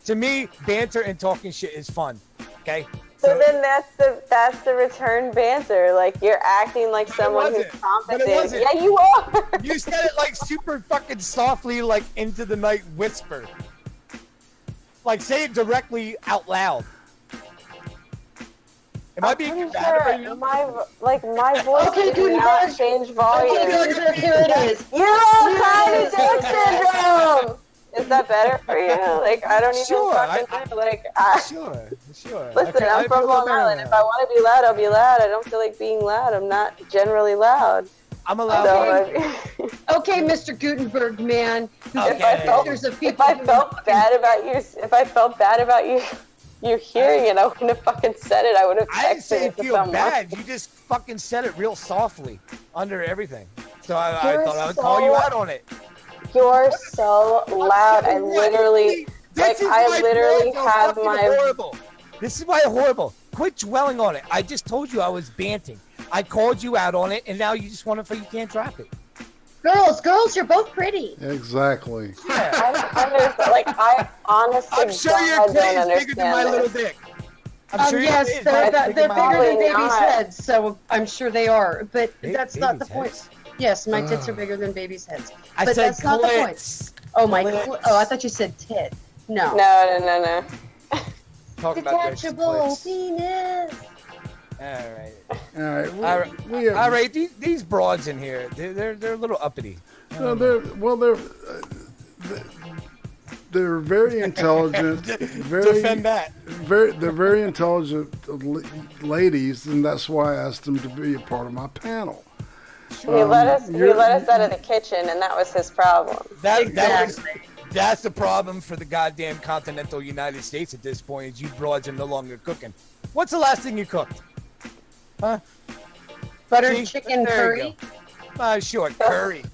To me, banter and talking shit is fun. Okay. So then that's the return banter. Like you're acting like someone who's competent. Yeah, you are. You said it like super fucking softly, like into the night whisper. Like say it directly out loud. Am I being bad? My voice does not change volume. Okay, here it is. You're all tiny dick syndrome. Is that better for you? Like, I don't even fucking like. Sure. Listen, I'm from Long Island. If I want to be loud, I'll be loud. I don't feel like being loud. I'm not generally loud. I'm allowed. Okay, Mr. Gütenburg, man. Okay. If I felt bad about you hearing it, I wouldn't have fucking said it. I would have texted I didn't say it to feel someone. bad. You just fucking said it real softly under everything. So I thought I would call you out on it. You're so loud. I literally have my. Horrible. This is why horrible. Quit dwelling on it. I just told you I was banting. I called you out on it, and now you just want to you can't drop it. Girls, you're both pretty. Exactly. Yeah, I honestly I'm sure your clit is bigger than my little dick. I'm sure yes, they're bigger than babies' heads, so I'm sure they are. But that's not the point. Yes, my tits are bigger than babies' heads. But that's not the point. Oh, I thought you said tit. No. No. Detachable penis. All right. These broads in here, they're a little uppity. No, they're very intelligent. Defend that. They're very intelligent ladies, and that's why I asked them to be a part of my panel. He let us out of the kitchen, and that was his problem. That's the problem for the goddamn continental United States at this point. Is you broads are no longer cooking. What's the last thing you cooked? Huh? Buttered chicken curry. Sure, curry.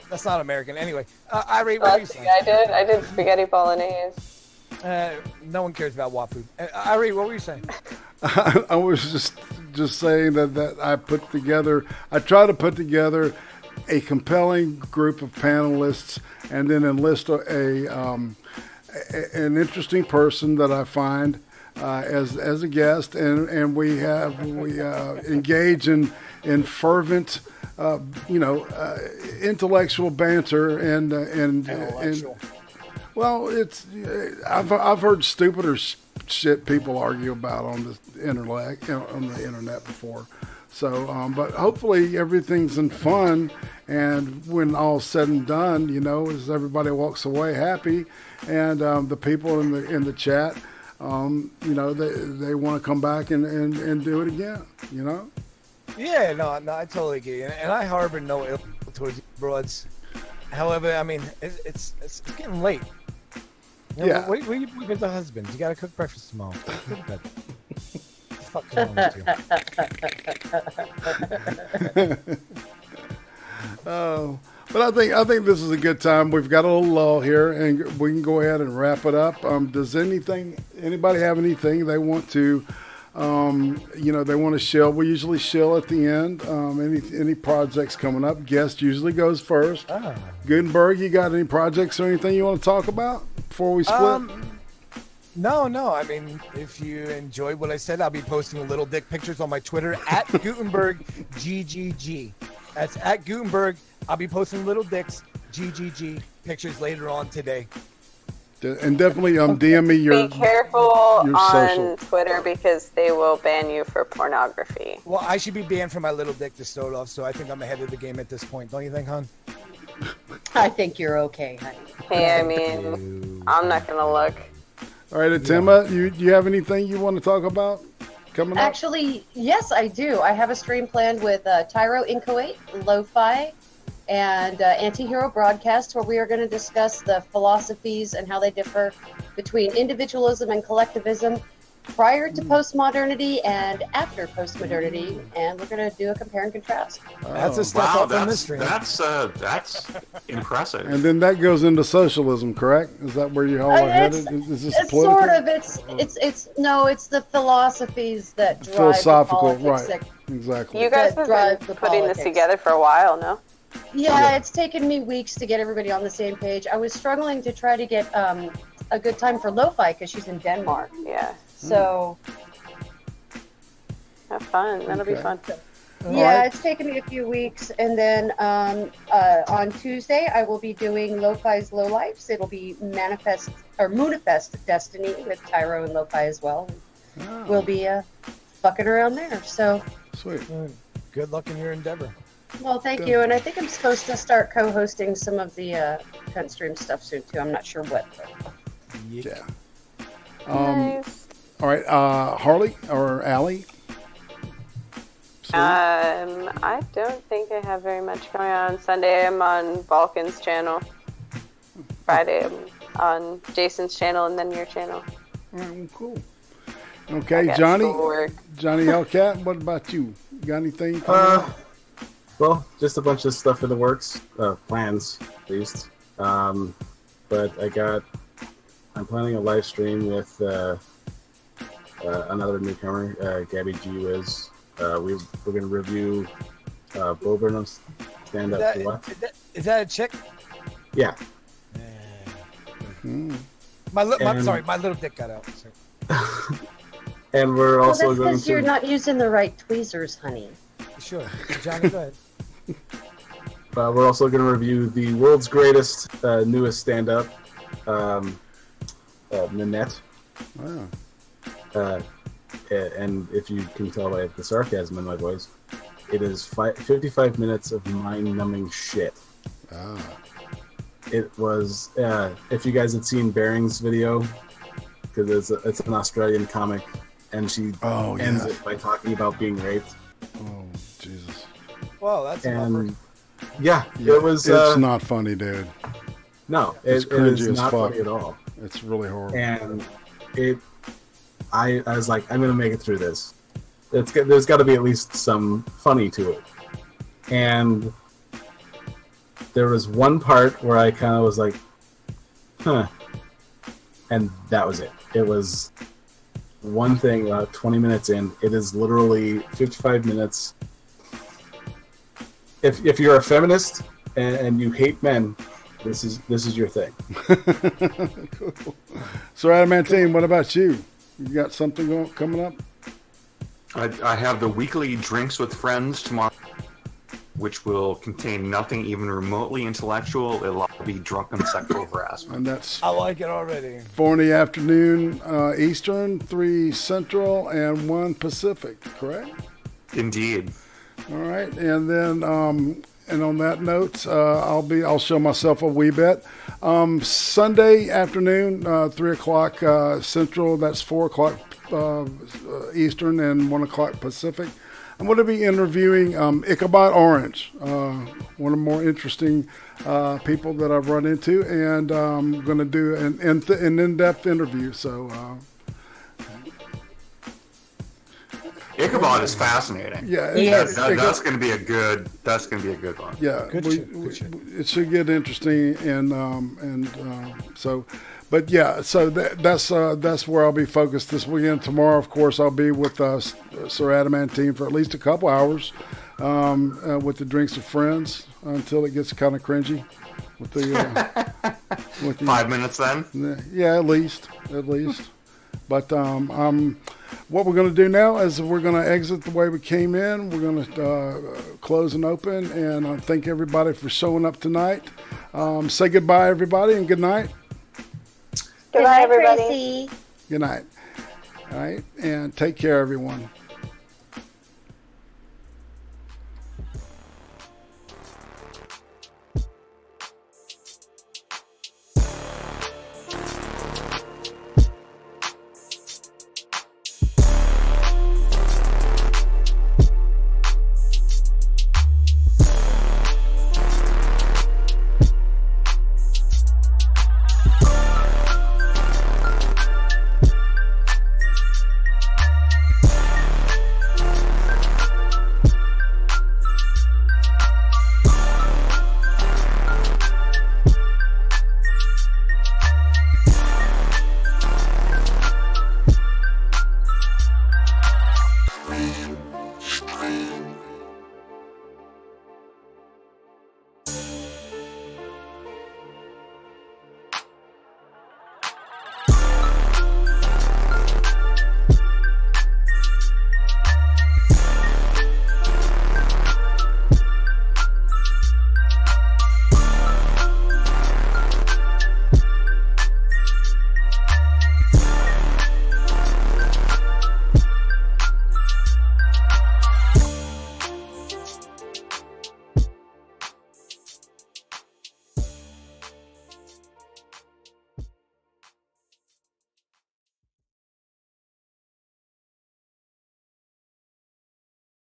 That's not American. Anyway, Irate, what are you saying? I did spaghetti bolognese. No one cares about what food. Irate, what were you saying? I was just saying that I try to put together a compelling group of panelists and then enlist an interesting person that I find as a guest, and we engage in fervent intellectual banter and well, I've heard stupider shit people argue about on the internet before. So, but hopefully everything's in fun, and when all's said and done, as everybody walks away happy, and the people in the chat, you know, they want to come back and do it again, you know? Yeah, no, I totally get you. And I harbor no ill towards you broads. However, I mean, it's getting late. You know, Yeah. Where you with the husband? You got to cook breakfast tomorrow. Go to bed. What the fuck is wrong with you? Oh, but I think this is a good time. We've got a little lull here, and we can go ahead and wrap it up. Does anybody have anything they want to, you know, they want to shill? We usually shill at the end. Any projects coming up? Guest usually goes first. Gütenburg, you got any projects or anything you want to talk about before we split? No. I mean, if you enjoyed what I said, I'll be posting little dick pictures on my Twitter at Gütenburg GGG. That's at Gütenburg. I'll be posting little dicks GGG pictures later on today. And definitely DM me your. Be careful your on social. Twitter because they will ban you for pornography. Well, I should be banned for my little dick to start off, so I think I'm ahead of the game at this point. Don't you think, hon? I think you're okay, honey. Hey, I mean, I'm not gonna look. All right, Atima, you have anything you want to talk about coming up? Actually, yes, I do. I have a stream planned with Tyro Inchoate, Lo-Fi, and Anti-Hero Broadcast, where we are going to discuss the philosophies and how they differ between individualism and collectivism prior to postmodernity and after postmodernity, and we're going to do a compare and contrast. That's a step up in this stream. That's impressive. And then that goes into socialism, correct? Is that where you all are headed? Is this It's political? sort of. It's the philosophies that drive Philosophical, the politics right? Exactly. You guys that have drive been the putting this politics. together for a while, no? Yeah, it's taken me weeks to get everybody on the same page. I was struggling to try to get a good time for Lo-Fi because she's in Denmark. Yeah. So Have fun. That'll be Okay. fun. yeah, it's taken me a few weeks, and then on Tuesday I will be doing Lo-Fi's Low Lives. It'll be Manifest or Moonifest Destiny with Tyro and Lo-Fi as well. We'll be fucking around there. So, Sweet. Good luck in your endeavor. well, thank you. And I think I'm supposed to start co-hosting some of the Cunt Stream stuff soon too. I'm not sure what. But... Yeah. Nice. All right, Harley or Allie? I don't think I have very much going on. Sunday I'm on Vulcan's channel. Friday I'm on Jason's channel and then your channel. All right, well, cool. I Okay, got Johnny. schoolwork. Johnny Hellcat, what about you? You got anything? coming up? Well, just a bunch of stuff in the works, plans at least. But I'm planning a live stream with another newcomer, Gabby G. Wiz. We're going to review Bo Burnham's stand-up to what? Is that a chick? Yeah. My little dick got out. Sorry. And we're Well, also that's going because you're to... not using the right tweezers, honey. Sure. Johnny, go ahead. we're also going to review the world's greatest, newest stand-up, Nanette. Wow. And if you can tell by the sarcasm in my voice, it is 55 minutes of mind-numbing shit. It was, if you guys had seen Bearing's video, because it's an Australian comic, and she ends it by talking about being raped. Oh, Jesus. Well, that's And Yeah, it was... it's not funny, dude. No, It's it cringy is as not fuck. funny at all. It's really horrible. And I was like, I'm going to make it through this. There's got to be at least some funny to it. And there was one part where I kind of was like, huh. And that was it. It was one thing about 20 minutes in. It is literally 55 minutes. If you're a feminist and you hate men, this is your thing. Cool. So, Adamantine, what about you? You got something coming up? I have the weekly Drinks with Friends tomorrow, which will contain nothing even remotely intellectual. It'll all be drunken sexual harassment. And that's I like it already. 4 in the afternoon Eastern, 3 Central, and 1 Pacific, correct? Indeed. All right. And then And on that note, I'll show myself a wee bit. Sunday afternoon, 3 o'clock Central. That's 4 o'clock Eastern and 1 o'clock Pacific. I'm going to be interviewing Ichabod Orange, one of the more interesting people that I've run into, and I'm going to do an in-depth interview. So. Ichabod is fascinating. Yeah, that's going to be a good. That's going to be a good one. Yeah, Good it should get interesting, and so, but yeah, so that's where I'll be focused this weekend. Tomorrow, of course, I'll be with Sir Adamantine for at least a couple hours, with the drinks of friends until it gets kind of cringy. With the 5 minutes then. Yeah, at least. But what we're going to do now is we're going to exit the way we came in. We're going to close and open, and thank everybody for showing up tonight. Say goodbye, everybody, and good night. Good night, everybody. Tracy. Good night. All right, and take care, everyone.